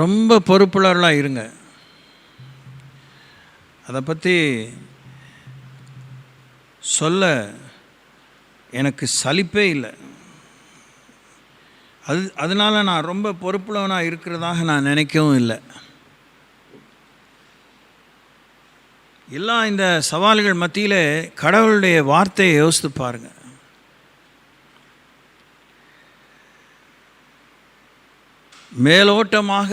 ரொம்ப பொறுப்புள்ளவர்களாக இருங்க. அதை பற்றி சொல்ல எனக்கு சலிப்பே இல்லை. அதனால் நான் ரொம்ப பொறுப்புள்ளவனாக இருக்கிறதாக நான் நினைக்கவும் இல்லை. எல்லாம் இந்த சவால்கள் மத்தியில் கடவுளுடைய வார்த்தையை யோசித்து பாருங்கள். மேலோட்டமாக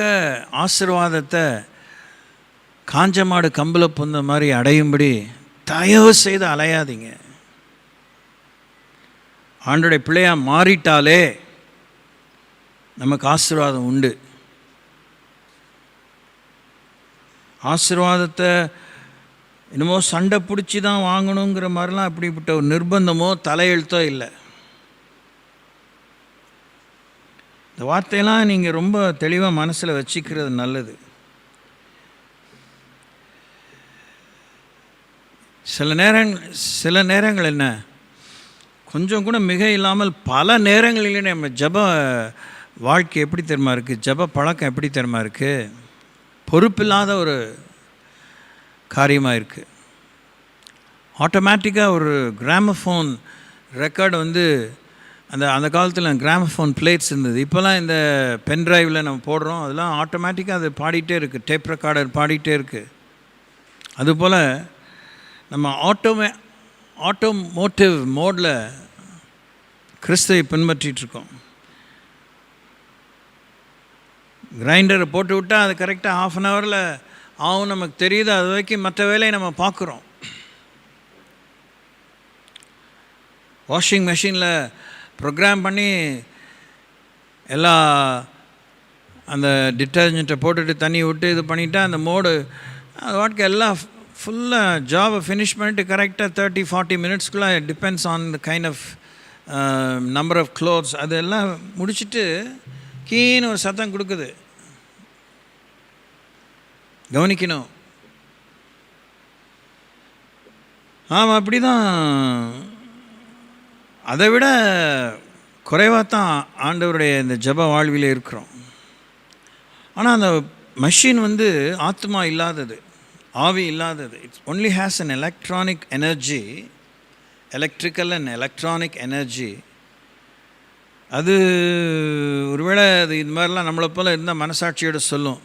ஆசீர்வாதத்தை காஞ்ச மாடு கம்பில் புந்த மாதிரி அடையும்படி தயவு செய்து அலையாதீங்க. ஆண்டோடைய பிள்ளையாக மாறிட்டாலே நமக்கு ஆசீர்வாதம் உண்டு. ஆசீர்வாதத்தை என்னமோ சண்டை பிடிச்சி தான் வாங்கணுங்கிற மாதிரிலாம் அப்படிப்பட்ட ஒரு நிர்பந்தமோ தலையெழுத்தோ இல்லை. இந்த வார்த்தையெல்லாம் நீங்கள் ரொம்ப தெளிவாக மனசில் வச்சுக்கிறது நல்லது. சில நேரங்கள் என்ன, கொஞ்சம் கூட மிக இல்லாமல் பல நேரங்களிலே நம்ம ஜப வாழ்க்கை எப்படி தெரியுமா இருக்குது, ஜப பழக்கம் எப்படி தெரியுமா இருக்குது, பொறுப்பில்லாத ஒரு காரியமாக இருக்குது. ஆட்டோமேட்டிக்காக ஒரு கிராமஃபோன் ரெக்கார்டு அந்த காலத்தில் கிராமஃபோன் பிளேட்ஸ் இருந்தது. இப்போலாம் இந்த பென்ட்ரைவில் நம்ம போடுறோம், அதெல்லாம் ஆட்டோமேட்டிக்காக அது பாடிட்டே இருக்குது, டேப் ரெக்கார்டர் பாடிட்டே இருக்குது. அதுபோல் நம்ம ஆட்டோமோட்டிவ் மோடில் கிறிஸ்துவை பின்பற்றிகிட்ருக்கோம். கிரைண்டரை போட்டு விட்டால் அது கரெக்டாக 1/2 ஹவரில் ஆகும், நமக்கு தெரியுது. அது வரைக்கும் மற்ற வேலையை நம்ம பார்க்குறோம். வாஷிங் மெஷினில் ப்ரோக்ராம் பண்ணி எல்லா அந்த டிட்டர்ஜெண்ட்டை போட்டுட்டு தண்ணி விட்டு இது பண்ணிவிட்டால் அந்த மோடு அது வாட்டுக்கு எல்லாம் ஃபுல்லாக ஜாபை ஃபினிஷ் பண்ணிவிட்டு கரெக்டாக 30-40 மினிட்ஸ்க்குள்ளே depends on the kind of number of clothes அதெல்லாம் முடிச்சுட்டு கீன்னு ஒரு சத்தம் கொடுக்குது. கவனிக்கணும். ஆமாம், அப்படி தான். அதை விட குறைவாக தான் ஆண்டவருடைய இந்த ஜப வாழ்வில் இருக்கிறோம். ஆனால் அந்த மெஷின் ஆத்மா இல்லாதது, ஆவி இல்லாதது. It's only has an electronic energy, electrical and electronic energy. அது ஒருவேளை அது இது மாதிரிலாம் நம்மளை போல் இருந்தால் மனசாட்சியோடு சொல்லும்,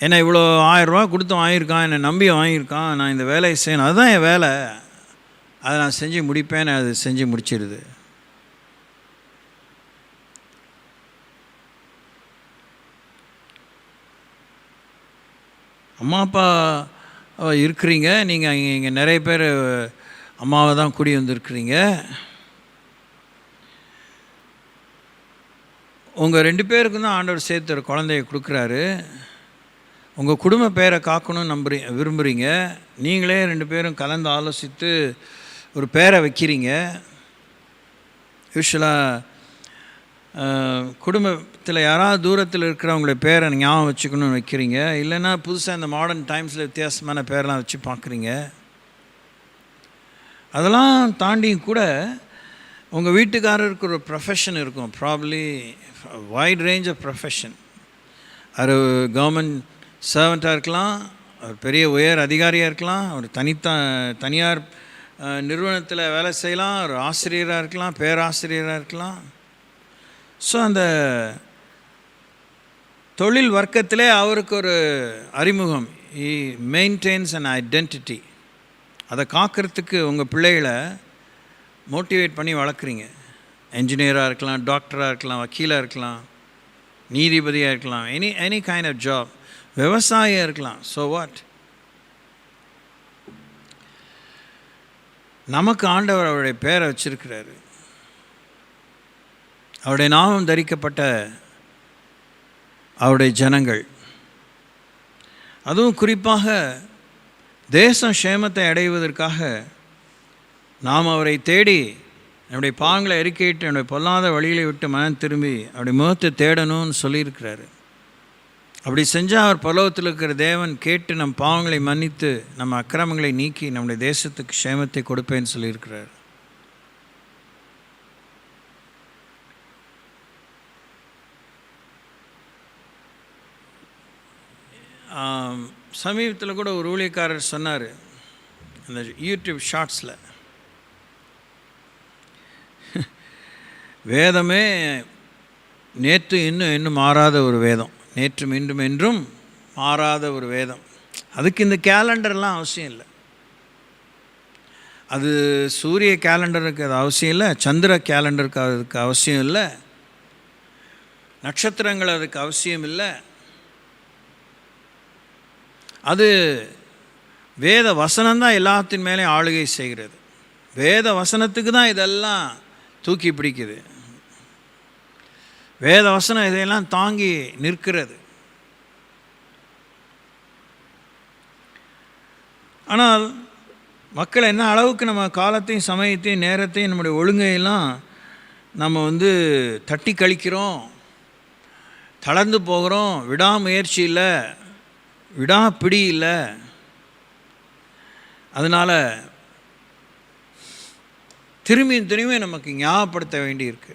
என்னை இவ்வளோ 1000 ரூபா கொடுத்து வாங்கியிருக்கான், என்னை நம்பி வாங்கியிருக்கான், நான் இந்த வேலையை செய்யணும், அதுதான் என் வேலை, அதை நான் செஞ்சு முடிப்பேன், அது செஞ்சு முடிச்சிடுது. அம்மா அப்பா இருக்கிறீங்க, நீங்கள் இங்கே நிறைய பேர் அம்மாவை தான் கூடி வந்திருக்கிறீங்க. உங்கள் 2 பேருக்கும் தான் ஆண்டவர் சேர்த்து ஒரு குழந்தைய கொடுக்குறாரு. உங்கள் குடும்ப பேரை காக்கணும்னு விரும்புகிறீங்க. நீங்களே 2 பேரும் கலந்து ஆலோசித்து ஒரு பேரை வைக்கிறீங்க. யூஸ்வலாக குடும்பத்தில் யாராவது தூரத்தில் இருக்கிறவங்களுடைய பேரை ஞாபகம் வச்சுக்கணும்னு வைக்கிறீங்க. இல்லைன்னா புதுசாக இந்த மாடர்ன் டைம்ஸில் வித்தியாசமான பேரெலாம் வச்சு பார்க்குறீங்க. அதெல்லாம் தாண்டி கூட உங்கள் வீட்டுக்காரருக்கு ஒரு ப்ரொஃபஷன் இருக்கும். Probably wide range of profession. அது கவர்மெண்ட் சர்வெண்ட்டாக இருக்கலாம், ஒரு பெரிய உயர் அதிகாரியாக இருக்கலாம், ஒரு தனியார் நிறுவனத்தில் வேலை செய்யலாம், ஒரு ஆசிரியராக இருக்கலாம், பேராசிரியராக இருக்கலாம். ஸோ அந்த தொழில் வர்க்கத்திலே அவருக்கு ஒரு அறிமுகம், ஈ மெயின்டைன்ஸ் அன் ஐடென்டிட்டி. அதை காக்கிறதுக்கு உங்கள் பிள்ளைகளை மோட்டிவேட் பண்ணி வளர்க்குறீங்க. என்ஜினியராக இருக்கலாம், டாக்டராக இருக்கலாம், வக்கீலாக இருக்கலாம், நீதிபதியாக இருக்கலாம், எனி கைண்ட் ஆஃப் ஜாப், விவசாயியாக இருக்கலாம். ஸோ வாட், நமக்கு ஆண்டவர் அவருடைய பேரை வச்சிருக்கிறாரு. அவருடைய நாமம் தரிக்கப்பட்ட அவருடைய ஜனங்கள், அதுவும் குறிப்பாக தேசம் சேமத்தை அடைவதற்காக நாம் அவரை தேடி நம்முடைய பாவங்களை அறிக்கையிட்டு நம்முடைய பொல்லாத வழிகளை விட்டு மனம் திரும்பி அவருடைய முகத்தை தேடணும்னு சொல்லியிருக்கிறாரு. அப்படி செஞ்சால் அவர் பரலோகத்தில் இருக்கிற தேவன் கேட்டு நம் பாவங்களை மன்னித்து நம்ம அக்கிரமங்களை நீக்கி நம்முடைய தேசத்துக்கு சேமத்தை கொடுப்பேன்னு சொல்லியிருக்கிறார். சமீபத்தில் கூட ஒரு ஊழியக்காரர் சொன்னார், அந்த யூடியூப் ஷார்ட்ஸில், வேதமே நேற்று இன்னும் மாறாத ஒரு வேதம், நேற்றும் இன்றும் என்றும் மாறாத ஒரு வேதம். அதுக்கு இந்த கேலண்டர்லாம் அவசியம் இல்லை. அது சூரிய கேலண்டருக்கு அது அவசியம் இல்லை, சந்திர கேலண்டருக்கு அதுக்கு அவசியம் இல்லை, நட்சத்திரங்கள் அதுக்கு அவசியம் இல்லை. அது வேத வசனம்தான் எல்லாத்தின் மேலே ஆளுகை செய்கிறது. வேத வசனத்துக்கு தான் இதெல்லாம் தூக்கி பிடிக்குது. வேத வசனம் இதையெல்லாம் தாங்கி நிற்கிறது. ஆனால் மக்கள் என்ன அளவுக்கு நம்ம காலத்தையும் சமயத்தையும் நேரத்தையும் நம்முடைய ஒழுங்கையெல்லாம் நம்ம தட்டி கழிக்கிறோம், தளர்ந்து போகிறோம். விடாமுயற்சி இல்லை, விடாப்பிடி இல்லை. அதனால் திரும்பியும் நமக்கு ஞாபகப்படுத்த வேண்டியிருக்கு.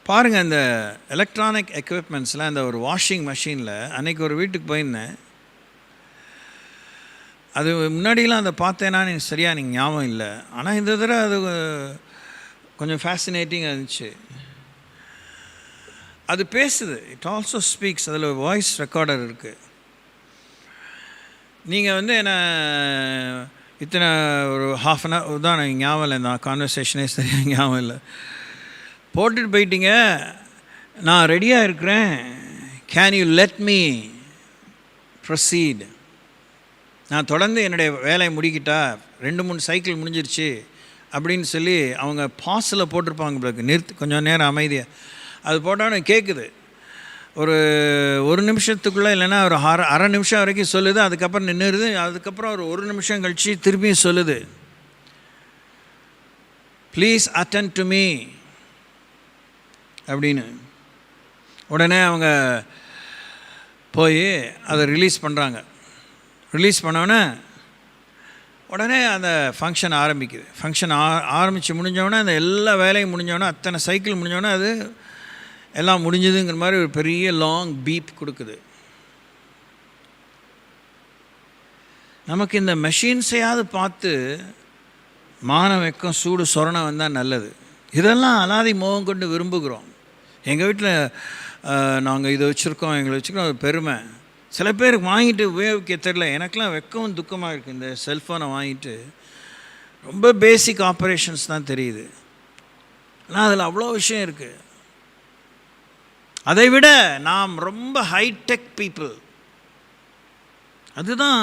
பாருங்கள், இந்த எலக்ட்ரானிக் எக்யூப்மெண்ட்ஸில் அந்த ஒரு வாஷிங் மெஷினில் அன்றைக்கி ஒரு வீட்டுக்கு போயிருந்தேன். அது முன்னாடியெலாம் அதை பார்த்தேன்னா எனக்கு சரியாக எனக்கு ஞாபகம் இல்லை. ஆனால் இந்த தடவை அது கொஞ்சம் ஃபேசினேட்டிங்காக இருந்துச்சு. அது பேசுது, இட் ஆல்சோ ஸ்பீக்ஸ். அதில் ஒரு வாய்ஸ் ரெக்கார்டர் இருக்குது. நீங்கள் என்ன இத்தனை ஒரு ½ அன் ஹவர் தான் எனக்கு ஞாபகம் இல்லை, இந்த கான்வர்சேஷனே சரியாக ஞாபகம் இல்லை. போட்டுட்டு போயிட்டீங்க, நான் ரெடியாக இருக்கிறேன், can you let me proceed, நான் தொடர்ந்து என்னுடைய வேலையை முடிக்கிட்டா, 2-3 சைக்கிள் முடிஞ்சிருச்சு அப்படின்னு சொல்லி அவங்க பாஸில் போட்டிருப்பாங்க பிறகு, நிறுத்து கொஞ்சம் நேரம் அமைதியாக. அது போட்டோன்னு கேட்குது. ஒரு நிமிஷத்துக்குள்ளே இல்லைன்னா ஒரு அரை நிமிஷம் வரைக்கும் சொல்லுது. அதுக்கப்புறம் நின்றுடுது. அதுக்கப்புறம் ஒரு நிமிஷம் கழித்து திரும்பியும் சொல்லுது, ப்ளீஸ் அட்டெண்ட் டு மீ அப்படின்னு. உடனே அவங்க போய் அதை ரிலீஸ் பண்ணுறாங்க. ரிலீஸ் பண்ணோன்னே உடனே அந்த ஃபங்க்ஷன் ஆரம்பிக்குது. ஃபங்க்ஷன் ஆரம்பித்து முடிஞ்சோடனே அந்த எல்லா வேலையும் முடிஞ்சோடனே, அத்தனை சைக்கிள் முடிஞ்சோடனே அது எல்லாம் முடிஞ்சதுங்கிற மாதிரி ஒரு பெரிய லாங் பீப் கொடுக்குது. நமக்கு இந்த மெஷின்ஸையாவது பார்த்து மானம் வெக்கம் சூடு சொரணம் வந்தால் நல்லது. இதெல்லாம் அலாதி மோகம் கொண்டு விரும்புகிறோம். எங்கள் வீட்டில் நாங்கள் இதை வச்சுருக்கோம், எங்களை வச்சுருக்கோம், அது பெருமை. சில பேருக்கு வாங்கிட்டு உபயோகிக்க தெரில. எனக்கெலாம் வெக்கவும் துக்கமாக இருக்குது. இந்த செல்ஃபோனை வாங்கிட்டு ரொம்ப பேசிக் ஆப்ரேஷன்ஸ் தான் தெரியுது, ஆனால் அதில் அவ்வளோ விஷயம் இருக்குது. அதை விட நாம் ரொம்ப ஹைடெக் பீப்புள். அதுதான்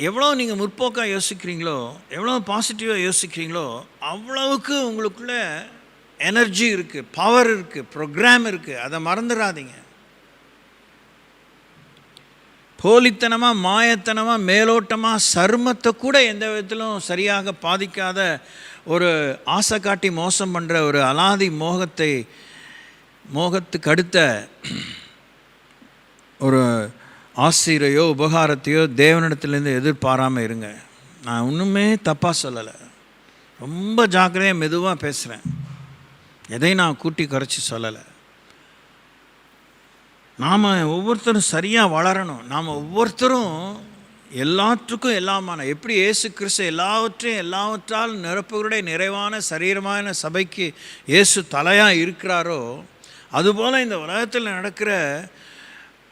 எவ்வளோ நீங்கள் முற்போக்காக யோசிக்கிறீங்களோ, எவ்வளோ பாசிட்டிவாக யோசிக்கிறீங்களோ, அவ்வளவுக்கு உங்களுக்குள்ளே எனர்ஜி இருக்குது, பவர் இருக்குது, ப்ரோக்ராம் இருக்குது. அதை மறந்துடாதீங்க. போலித்தனமாக, மாயத்தனமாக, மேலோட்டமாக, சருமத்தை கூட எந்த விதத்திலும் சரியாக பாதிக்காத ஒரு ஆசை காட்டி மோசம் பண்ணுற ஒரு அலாதி மோகத்துக்கு அடுத்த ஒரு ஆசிரியரையோ உபகாரத்தையோ தேவனிடத்துலேருந்து எதிர்பாராமல் இருங்க. நான் ஒன்றுமே தப்பாக சொல்லலை, ரொம்ப ஜாக்கிரதையாக மெதுவாக பேசுகிறேன். எதையும் நான் கூட்டி குறைச்சி சொல்லலை. நாம் ஒவ்வொருத்தரும் சரியாக வளரணும். நாம் ஒவ்வொருத்தரும் எல்லாற்றுக்கும் எல்லாமான, எப்படி இயேசு கிறிஸ்து எல்லாவற்றால் நிரப்புகளுடைய நிறைவான சரீரமான சபைக்கு இயேசு தலையாக இருக்கிறாரோ, அதுபோல் இந்த உலகத்தில் நடக்கிற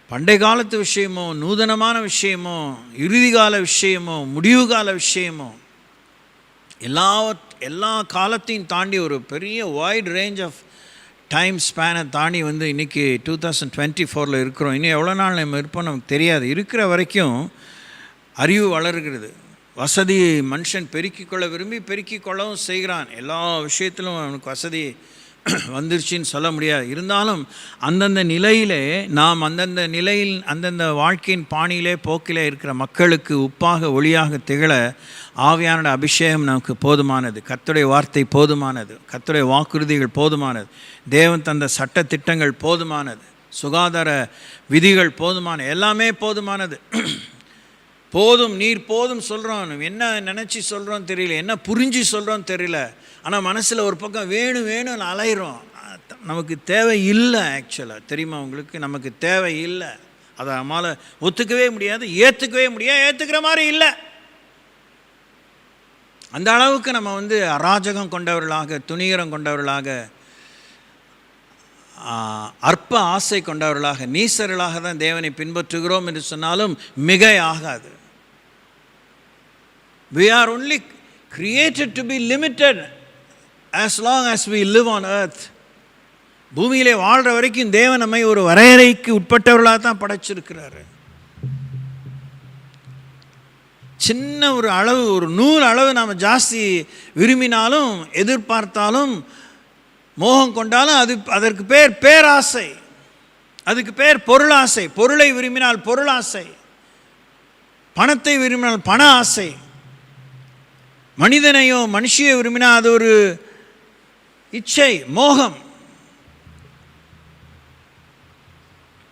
பண்டை காலத்து விஷயமோ, நூதனமான விஷயமோ, இறுதி கால விஷயமோ, முடிவு கால விஷயமோ, எல்லா காலத்தையும் தாண்டி ஒரு பெரிய வைட் ரேஞ்ச் ஆஃப் டைம் ஸ்பேனை தாண்டி இன்றைக்கி 2024 இருக்கிறோம். இன்னும் எவ்வளோ நாள் நம்ம இருப்போம் நமக்கு தெரியாது. இருக்கிற வரைக்கும் அறிவு வளர்கிறது. வசதி மனுஷன் பெருக்கிக் கொள்ள விரும்பி பெருக்கிக் கொள்ளவும் செய்கிறான். எல்லா விஷயத்திலும் அவனுக்கு வசதி வந்துருச்சின்னு சொல்ல முடியாது. இருந்தாலும் அந்தந்த நிலையிலே நாம் அந்தந்த வாழ்க்கையின் பாணியிலே போக்கிலே இருக்கிற மக்களுக்கு உப்பாக ஒளியாக திகழ ஆவியான அபிஷேகம் நமக்கு போதுமானது. கர்த்தருடைய வார்த்தை போதுமானது. கர்த்தருடைய வாக்குறுதிகள் போதுமானது. தேவன் தந்த சட்ட திட்டங்கள் போதுமானது. சுகாதார விதிகள் போதுமானது. எல்லாமே போதுமானது. போதும், நீர் போதும் சொல்கிறோம். என்ன நினச்சி சொல்கிறோம் தெரியல, என்ன புரிஞ்சு சொல்கிறோம் தெரியல. ஆனால் மனசில் ஒரு பக்கம் வேணும் அலைகிறோம். நமக்கு தேவை இல்லை. ஆக்சுவலாக தெரியுமா உங்களுக்கு, நமக்கு தேவை இல்லை. அதை நம்மால் ஒத்துக்கவே முடியாது, ஏற்றுக்கவே முடியாது, ஏற்றுக்கிற மாதிரி இல்லை. அந்த அளவுக்கு நம்ம வந்து அராஜகம் கொண்டவர்களாக, துணிகரம் கொண்டவர்களாக, அற்ப ஆசை கொண்டவர்களாக, நீசர்களாக தான் தேவனை பின்பற்றுகிறோம் என்று சொன்னாலும் மிகை ஆகாது. We are only created to be limited as long as we live on earth. பூமியிலே வாழ்கிற வரைக்கும் தேவன் நம்மை ஒரு வரையறைக்கு உட்பட்டவர்களாக தான் படைச்சிருக்கிறாரு. சின்ன ஒரு அளவு, ஒரு 100 அளவு நாம் ஜாஸ்தி விரும்பினாலும், எதிர்பார்த்தாலும், மோகம் கொண்டாலும் அதற்கு பேர் பேராசை, அதுக்கு பேர் பொருளாசை. பொருளை விரும்பினால் பொருளாசை, பணத்தை விரும்பினால் பண ஆசை, மனிதனையோ மனுஷியை விரும்பினால் அது ஒரு இச்சை, மோகம்.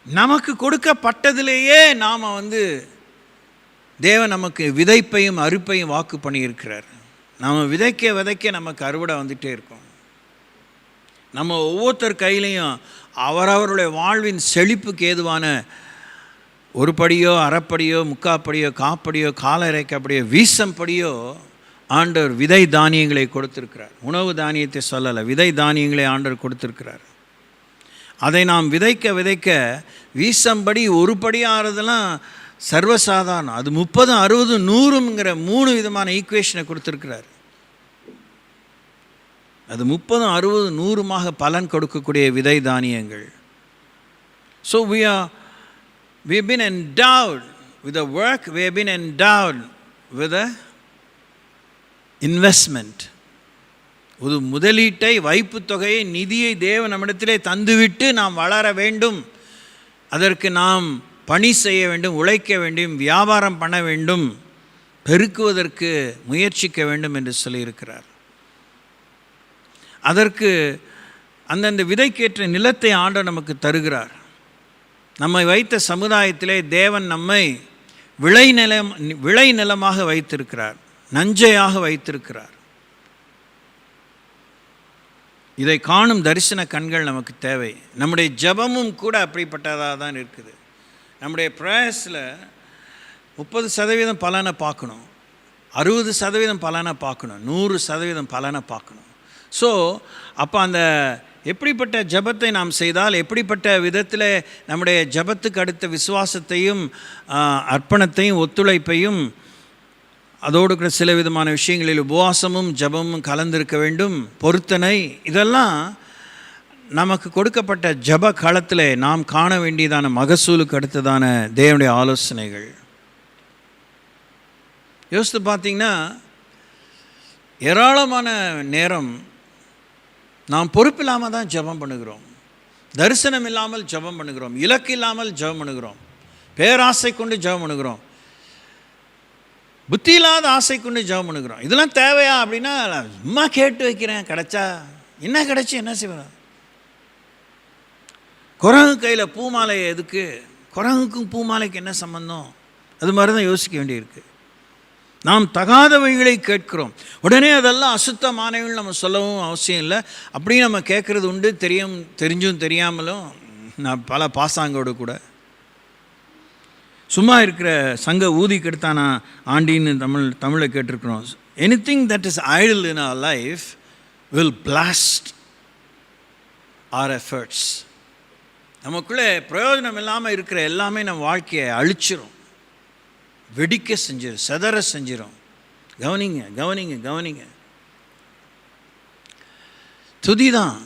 நமக்கு கொடுக்கப்பட்டதிலேயே நாம் வந்து தேவன் நமக்கு விதைப்பையும் அறுப்பையும் வாக்கு பண்ணியிருக்கிறார். நம்ம விதைக்க விதைக்க நமக்கு அறுவடை வந்துகிட்டே இருக்கும். நம்ம ஒவ்வொருத்தர் கையிலையும் அவரவருடைய வாழ்வின் செழிப்புக்கு ஏதுவான ஒரு படியோ, அரைப்படியோ, முக்காப்படியோ, காப்படியோ, காலரைக்கப்படியோ, வீசம்படியோ ஆண்டவர் விதை தானியங்களை கொடுத்திருக்கிறார். உணவு தானியத்தை சொல்லலை, விதை தானியங்களை ஆண்டவர் கொடுத்திருக்கிறார். அதை நாம் விதைக்க விதைக்க வீசம்படி ஒரு படி ஆறுதெல்லாம் சர்வசாதாரணம். அது 30, 60, 100ங்கிற 3 விதமான ஈக்குவேஷனை கொடுத்துருக்கிறார். அது 30, 60, 100மாக பலன் கொடுக்கக்கூடிய விதை தானியங்கள். So we have been endowed with a work, we have been endowed with a investment. ஒரு முதலீட்டை, வைப்பு தொகையை, நிதியை தேவன் நம்மிடத்திலே தந்துவிட்டு நாம் வளர வேண்டும், அதற்கு நாம் பணி செய்ய வேண்டும், உழைக்க வேண்டும், வியாபாரம் பண்ண வேண்டும், பெருக்குவதற்கு முயற்சிக்க வேண்டும் என்று சொல்லியிருக்கிறார். அதற்கு அந்தந்த விதைக்கேற்ற நிலத்தை ஆண்டவர் நமக்கு தருகிறார். நம்மை வைத்த சமுதாயத்திலே தேவன் நம்மை விளை நிலமாக வைத்திருக்கிறார், நஞ்சையாக வைத்திருக்கிறார். இதை காணும் தரிசன கண்கள் நமக்கு தேவை. நம்முடைய ஜபமும் கூட அப்படிப்பட்டதாக தான் இருக்குது. நம்முடைய பிரேயர்ஸில் 30% பலனை பார்க்கணும், 60% பலனை பார்க்கணும், 100% பலனை பார்க்கணும். ஸோ அப்போ அந்த எப்படிப்பட்ட ஜபத்தை நாம் செய்தால், எப்படிப்பட்ட விதத்தில் நம்முடைய ஜபத்துக்கு அடுத்த விசுவாசத்தையும் அர்ப்பணத்தையும் ஒத்துழைப்பையும், அதோடு கூட சில விதமான விஷயங்களில் உபவாசமும் ஜபமும் கலந்திருக்க வேண்டும், பொருத்தனை, இதெல்லாம் நமக்கு கொடுக்கப்பட்ட ஜப காலத்தில் நாம் காண வேண்டியதான மகசூலுக்கு அடுத்ததான தேவனுடைய ஆலோசனைகள். யோசித்து பார்த்தீங்கன்னா, ஏராளமான நேரம் நாம் பொறுப்பில்லாமல் தான் ஜபம் பண்ணுகிறோம், தரிசனம் இல்லாமல் ஜபம் பண்ணுகிறோம், இலக்கு இல்லாமல் ஜபம் பண்ணுகிறோம், பேராசை கொண்டு ஜபம் பண்ணுகிறோம், புத்தி இல்லாத ஆசை கொண்டு ஜபம் பண்ணுகிறோம். இதெல்லாம் தேவையா அப்படின்னா, சும்மா கேட்டு வைக்கிறேன், கிடைச்சா என்ன, கிடைச்சி என்ன செய்வேன்? குரங்கு கையில் பூமாலை எதுக்கு? குரங்குக்கும் பூமாலைக்கு என்ன சம்பந்தம்? அது மாதிரி தான் யோசிக்க வேண்டியிருக்கு. நாம் தகாதவைகளை கேட்கிறோம், உடனே அதெல்லாம் அசுத்தமானவைகள் நம்ம சொல்லவும் அவசியம் இல்லை. அப்படியும் நம்ம கேட்குறது உண்டு, தெரிஞ்சும் தெரியாமலும். நான் பல பாசாங்கோடு கூட சும்மா இருக்கிற சங்க ஊதி கெடுத்தானா ஆண்டின்னு தமிழில் கேட்டிருக்கிறோம். Anything that is idle in our life will blast our efforts. நமக்குள்ளே பிரயோஜனம் இல்லாமல் இருக்கிற எல்லாமே நம்ம வாழ்க்கையை அழிச்சிரும், வெடிக்க செஞ்சிடும், செதற செஞ்சிடும். கவனிங்க கவனிங்க கவனிங்க. துதி தான்.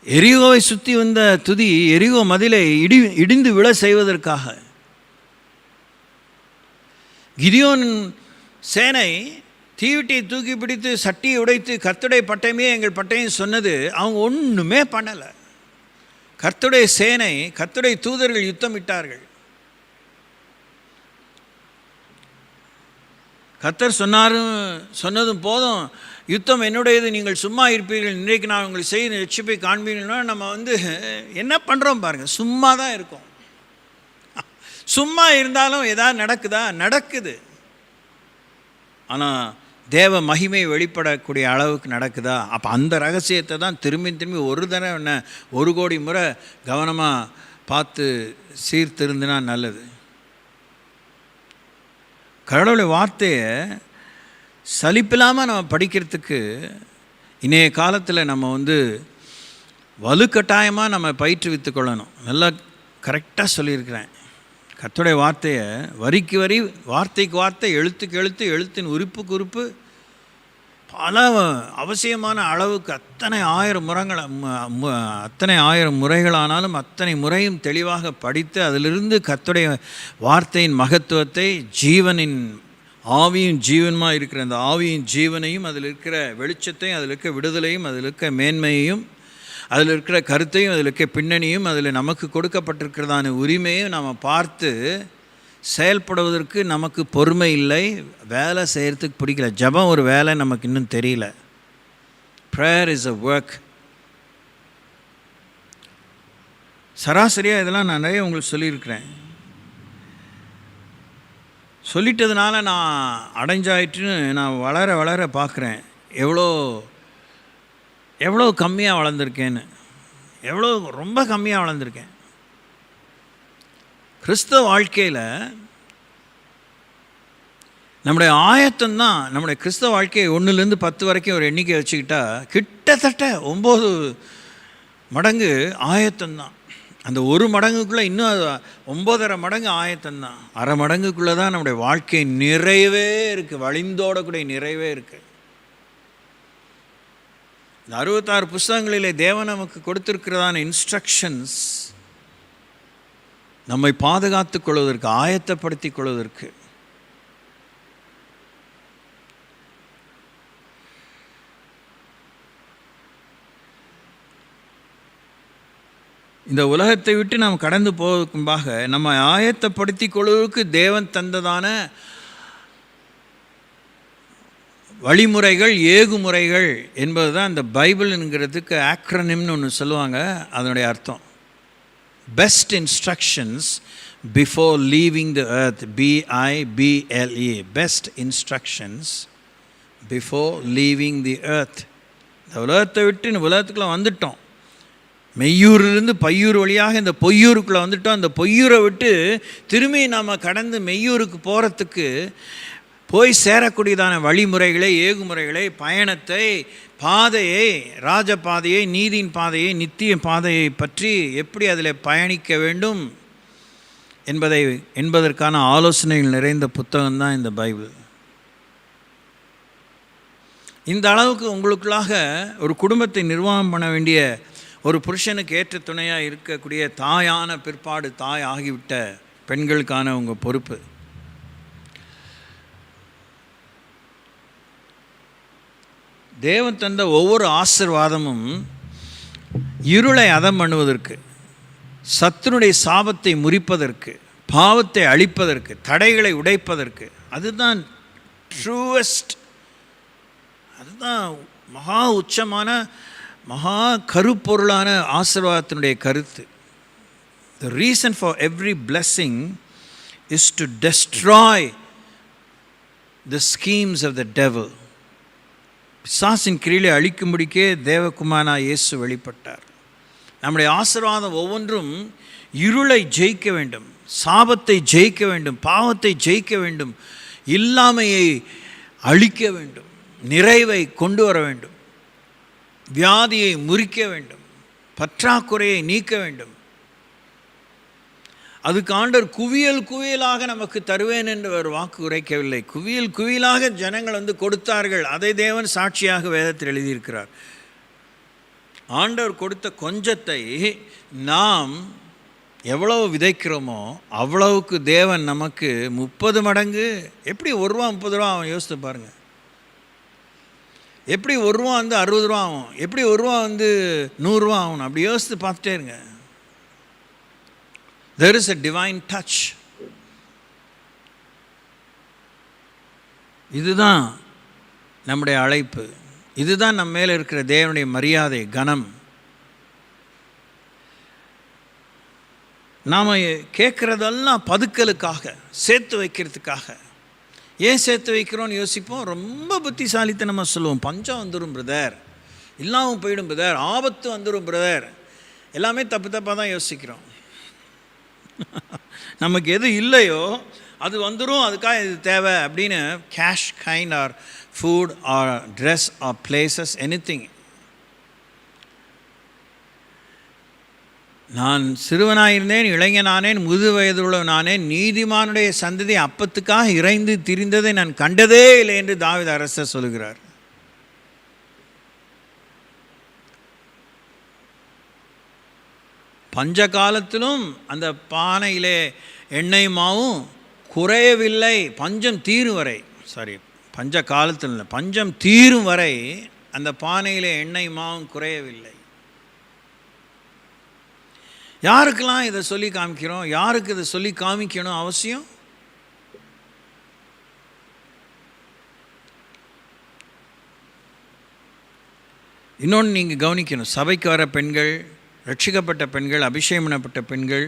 எரிகோவை சுற்றி வந்த துதி எரிகோ மதிலை இடிந்து விழ செய்வதற்காக. கிதியோன் சேனை தீவிட்டியை தூக்கி பிடித்து சட்டியை உடைத்து கர்த்தருடைய பட்டயமே எங்கள் பட்டயம் சொன்னது. அவங்க ஒன்றுமே பண்ணலை. கர்த்தருடைய சேனை, கர்த்தருடைய தூதர்கள் யுத்தமிட்டார்கள். கர்த்தர் சொன்னதும் போதும், யுத்தம் என்னுடையது, நீங்கள் சும்மா இருப்பீர்கள், இன்றைக்கு நான் உங்களை செய்ய ரட்சிப்பை காண்பீங்கன்னா நம்ம என்ன பண்ணுறோம் பாருங்கள், சும்மா தான் இருக்கோம். சும்மா இருந்தாலும் ஏதாவது நடக்குதா? நடக்குது. ஆனால் தேவ மகிமை வெளிப்படக்கூடிய அளவுக்கு நடக்குதா? அப்போ அந்த ரகசியத்தை தான் திரும்பி திரும்பி ஒரு தடவை என்ன 1 கோடி முறை கவனமாக பார்த்து சீர்திருந்தினா நல்லது. கடவுளுடைய வார்த்தையை சலிப்பில்லாமல் நம்ம படிக்கிறதுக்கு இன்றைய காலத்தில் நம்ம வலுக்கட்டாயமாக நம்ம பயிற்றுவித்து கொள்ளணும். நல்லா கரெக்டாக சொல்லியிருக்கிறேன். கர்த்தருடைய வார்த்தையை வரிக்கு வரி, வார்த்தைக்கு வார்த்தை, எழுத்துக்கு எழுத்து, எழுத்தின் உறுப்புக்கு உறுப்பு, பல அவசியமான அளவுக்கு அத்தனை ஆயிரம் முறைகளானாலும் அத்தனை முறையும் தெளிவாக படித்து அதிலிருந்து கர்த்தருடைய வார்த்தையின் மகத்துவத்தை, ஜீவனின் ஆவியும் ஜீவனுமாக இருக்கிற அந்த ஆவியின் ஜீவனையும், அதில் இருக்கிற வெளிச்சத்தையும், அதில் இருக்க விடுதலையும், அதில் இருக்க மேன்மையையும், அதில் இருக்கிற கருத்தையும், அதில் இருக்க பின்னணியும், அதில் நமக்கு கொடுக்கப்பட்டிருக்கிறதான உரிமையும் நாம் பார்த்து செயல்படுவதற்கு நமக்கு பொறுமை இல்லை. வேலை செய்கிறதுக்கு பிடிக்கல. ஜெபம் ஒரு வேலை நமக்கு இன்னும் தெரியல. Prayer is a work. சராசரியாக இதெல்லாம் நான் நிறைய உங்களுக்கு சொல்லியிருக்கிறேன். சொல்லிட்டதுனால நான் அடைஞ்சாயிட்டுன்னு நான் வளர வளர பார்க்குறேன் எவ்வளோ கம்மியாக வளர்ந்துருக்கேன்னு. ரொம்ப கம்மியாக வளர்ந்துருக்கேன். கிறிஸ்தவ வாழ்க்கையில் நம்முடைய ஆயத்தம்தான், நம்முடைய கிறிஸ்தவ வாழ்க்கையை 1லேருந்து 10 வரைக்கும் ஒரு எண்ணிக்கை வச்சுக்கிட்டா கிட்டத்தட்ட 9 மடங்கு ஆயத்தம்தான். அந்த 1 மடங்குக்குள்ளே இன்னும் 9.5 மடங்கு ஆயத்தம்தான். அரை மடங்குக்குள்ளே தான் நம்முடைய வாழ்க்கை நிறைவே இருக்குது, வழிந்தோடக்கூடிய நிறைவே இருக்குது. இந்த 66 புஸ்தகங்களிலே தேவன் நமக்கு கொடுத்திருக்கிறதான இன்ஸ்ட்ரக்ஷன்ஸ் நம்மை பாதுகாத்துக் கொள்வதற்கு, ஆயத்தப்படுத்திக் கொள்வதற்கு. இந்த உலகத்தை விட்டு நாம் கடந்து போகும்பாக நம்ம ஆயத்தப்படுத்திக் கொள்வதற்கு தேவன் தந்ததான வழிமுறைகள், ஏகுமுறைகள் என்பது தான் இந்த பைபிள்ங்கிறதுக்கு ஆக்ரோனிம்னு ஒன்று சொல்லுவாங்க. அதனுடைய அர்த்தம் best instructions before leaving the earth. BIBLE, best instructions before leaving the earth. இந்த உலகத்தை விட்டு இந்த உலகத்துக்குள்ளே வந்துட்டோம். மெய்யூரிலிருந்து பையூர் வழியாக இந்த பொய்யூருக்குள்ளே வந்துட்டோம். அந்த பொய்யூரை விட்டு திரும்பி நாம் கடந்து மெய்யூருக்கு போகிறதுக்கு போய் சேரக்கூடியதான வழிமுறைகளை, ஏகுமுறைகளை, பயணத்தை, பாதையை, ராஜபாதையை, நீதியின் பாதையை, நித்திய பாதையை பற்றி எப்படி அதில் பயணிக்க வேண்டும் என்பதற்கான ஆலோசனைகள் நிறைந்த புத்தகம்தான் இந்த பைபிள். இந்த அளவுக்கு உங்களுக்குள்ளாக ஒரு குடும்பத்தை நிர்வாகம் பண்ண வேண்டிய ஒரு புருஷனுக்கு ஏற்ற துணையாக இருக்கக்கூடிய தாயான பிற்பாடு தாய் ஆகிவிட்ட பெண்களுக்கான உங்கள் பொறுப்பு. தேவன் தந்த ஒவ்வொரு ஆசீர்வாதமும் இருளை அதம் பண்ணுவதற்கு, சத்துருடைய சாபத்தை முறிப்பதற்கு, பாவத்தை அழிப்பதற்கு, தடைகளை உடைப்பதற்கு. அதுதான் ட்ரூவஸ்ட், அதுதான் மகா உச்சமான, மகா கருப்பொருளான ஆசீர்வாதத்தினுடைய கருத்து. The reason for every blessing is to destroy the schemes of the devil. பிசாசின் கிரியை அழிக்கும்படிக்கே தேவகுமாரனா இயேசு வெளிப்பட்டார். நம்முடைய ஆசீர்வாதம் ஒவ்வொன்றும் இருளை ஜெயிக்க வேண்டும், சாபத்தை ஜெயிக்க வேண்டும், பாவத்தை ஜெயிக்க வேண்டும், இல்லாமையை அழிக்க வேண்டும், நிறைவை கொண்டு வர வேண்டும், வியாதியை முறிக்க வேண்டும், பற்றாக்குறையை நீக்க வேண்டும். அதுக்கு ஆண்டவர் குவியல் குவியலாக நமக்கு தருவேன் என்று ஒரு வாக்கு உரைக்கவில்லை. குவியல் குவியலாக ஜனங்கள் கொடுத்தார்கள். அதை தேவன் சாட்சியாக வேதத்தில் எழுதியிருக்கிறார். ஆண்டவர் கொடுத்த கொஞ்சத்தை நாம் எவ்வளவு விதைக்கிறோமோ அவ்வளவுக்கு தேவன் நமக்கு 30 மடங்கு. எப்படி 1 ரூபா 30 ரூபா அவன் யோசித்து பாருங்கள். எப்படி 1 ரூபா 60 ரூபா ஆகும், எப்படி 1 ரூபா 100 ரூபா ஆகணும், அப்படி யோசித்து பார்த்துட்டே இருங்க. There is a divine touch. இதுதான் நம்முடைய அழைப்பு. இதுதான் நம்ம மேலே இருக்கிற தேவனுடைய மரியாதை, கனம். நாம் கேட்குறதெல்லாம் பதுக்கலுக்காக, சேர்த்து வைக்கிறதுக்காக. ஏன் சேர்த்து வைக்கிறோன்னு யோசிப்போம். ரொம்ப புத்திசாலித்தனமாக சொல்லுவோம், பஞ்சம் வந்துடும் பிரதர், இல்லாமல் போயிடும் பிரதர், ஆபத்து வந்துடும் பிரதர். எல்லாமே தப்பு தப்பாக தான் யோசிக்கிறோம். நமக்கு எது இல்லையோ அது வந்துடும், அதுக்காக இது தேவை அப்படின்னு cash kind or food or dress or places anything. நான் சிறுவனாயிருந்தேன், இளைஞனானேன், முது வயதுள்ளவனானேன், நீதிமானுடைய சந்ததி அப்பத்துக்காக இறைந்து திரிந்ததை நான் கண்டதே இல்லை என்று தாவீது அரசர் சொல்கிறார். பஞ்ச காலத்திலும் அந்த பானையிலே எண்ணெய் மாவும் குறையவில்லை, பஞ்சம் தீரும் வரை. பஞ்ச காலத்தில் இல்லை, பஞ்சம் தீரும் வரை அந்த பானையிலே எண்ணெய் மாவும் குறையவில்லை. யாருக்கெல்லாம் இதை சொல்லி காமிக்கிறோம்? யாருக்கு இதை சொல்லி காமிக்கணும் அவசியம்? இன்னொன்று நீங்கள் கவனிக்கணும், சபைக்கு வர பெண்கள், ரட்சிக்கப்பட்ட பெண்கள், அபிஷேகம் பண்ணப்பட்ட பெண்கள்,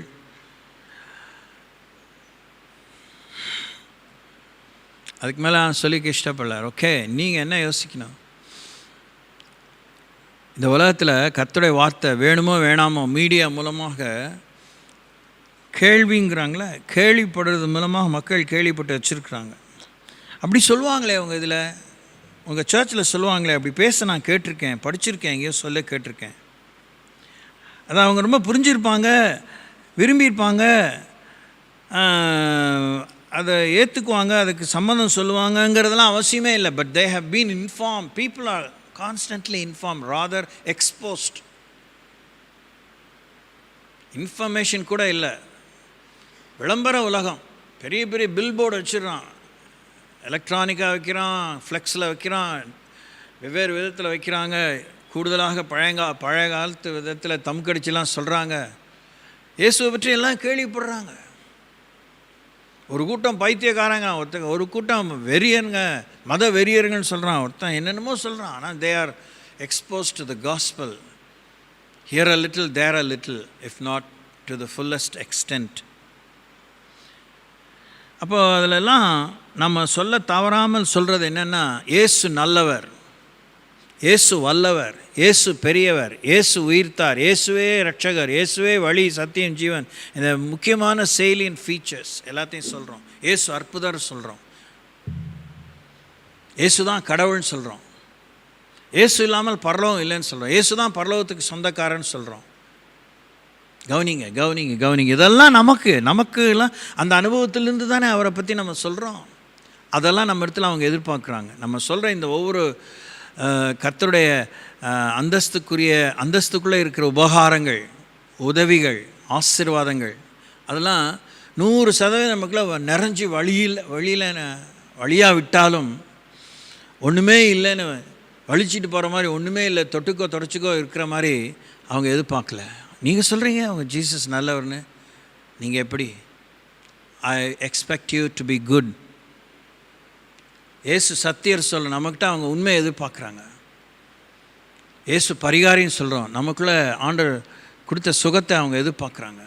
அதுக்கு மேலே நான் சொல்லிக்க இஷ்டப்படல. ஓகே, நீங்கள் என்ன யோசிக்கணும்? இந்த உலகத்தில் கர்த்தருடைய வார்த்தை வேணுமோ வேணாமோ மீடியா மூலமாக கேள்விங்கிறாங்களே, கேள்விப்படுறது மூலமாக மக்கள் கேள்விப்பட்டு வச்சுருக்குறாங்க. அப்படி சொல்லுவாங்களே அவங்க, இதில் உங்கள் சர்ச்சில் சொல்லுவாங்களே, அப்படி பேச நான் கேட்டிருக்கேன், படிச்சிருக்கேன், எங்கேயோ சொல்ல கேட்டிருக்கேன். அதை அவங்க ரொம்ப புரிஞ்சிருப்பாங்க, விரும்பியிருப்பாங்க, அதை ஏற்றுக்குவாங்க, அதுக்கு சம்மந்தம் சொல்லுவாங்கங்கிறதெல்லாம் அவசியமே இல்லை. But they have been inform, people are constantly informed, rather exposed. Information கூட இல்லை, விளம்பர உலகம். பெரிய பெரிய பில் போர்டு வச்சிடறான், எலக்ட்ரானிக்காக வைக்கிறான், ஃப்ளெக்ஸில் வைக்கிறான், வெவ்வேறு விதத்தில் வைக்கிறாங்க. கூடுதலாக பழைய காலத்து விதத்தில் தம் கடிச்செல்லாம் சொல்கிறாங்க. இயேசுவை பற்றி எல்லாம் கேள்விப்படுறாங்க. ஒரு கூட்டம் பைத்தியக்காரங்க, ஒரு கூட்டம் வெறியருங்க, மத வெறியருங்கன்னு சொல்கிறான், ஒருத்தன் என்னென்னமோ சொல்கிறான். ஆனால் they are exposed to the gospel, hear a little there a little, if not to the fullest extent. அப்போ அதிலெல்லாம் நம்ம சொல்ல தவறாமல் சொல்கிறது என்னென்னா, இயேசு நல்லவர், இயேசு வல்லவர், இயேசு பெரியவர், இயேசு உயிர்த்தார், இயேசுவே ரட்சகர், இயேசுவே வழி சத்தியம் ஜீவன். இந்த முக்கியமான செயலின் ஃபீச்சர்ஸ் எல்லாத்தையும் சொல்கிறோம். இயேசு அற்புதர் சொல்கிறோம், இயேசு தான் கடவுள்னு சொல்கிறோம், இயேசு இல்லாமல் பரலோகம் இல்லைன்னு சொல்கிறோம், இயேசு தான் பரலோகத்துக்கு சொந்தக்காரன்னு சொல்கிறோம். கவனிங்க கவனிங்க கவனிங்க, இதெல்லாம் நமக்கு எல்லாம் அந்த அனுபவத்திலேருந்து தானே அவரை பற்றி நம்ம சொல்கிறோம். அதெல்லாம் நம்ம இடத்துல அவங்க எதிர்பார்க்குறாங்க. நம்ம சொல்கிற இந்த ஒவ்வொரு கர்த்தருடைய அந்தஸ்துக்குள்ளே இருக்கிற உபகாரங்கள், உதவிகள், ஆசீர்வாதங்கள், அதெல்லாம் 100% நமக்குள்ள நிறைஞ்சி வழியாக விட்டாலும் ஒன்றுமே இல்லைன்னு வலிச்சிட்டு போகிற மாதிரி, ஒன்றுமே இல்லை, தொட்டுக்கோ தொடச்சிக்கோ இருக்கிற மாதிரி அவங்க எதிர்பார்க்கல. நீங்கள் சொல்கிறீங்க அவங்க ஜீசஸ் நல்லவர்னு, நீங்கள் எப்படி? I expect you to be good. Yesu சத்தியர் சொல்ல, நமக்கிட்ட அவங்க உண்மையை எதிர்பார்க்குறாங்க. ஏசு பரிகாரின்னு சொல்கிறோம், நமக்குள்ளே ஆண்டவர் கொடுத்த சுகத்தை அவங்க எதிர்பார்க்குறாங்க.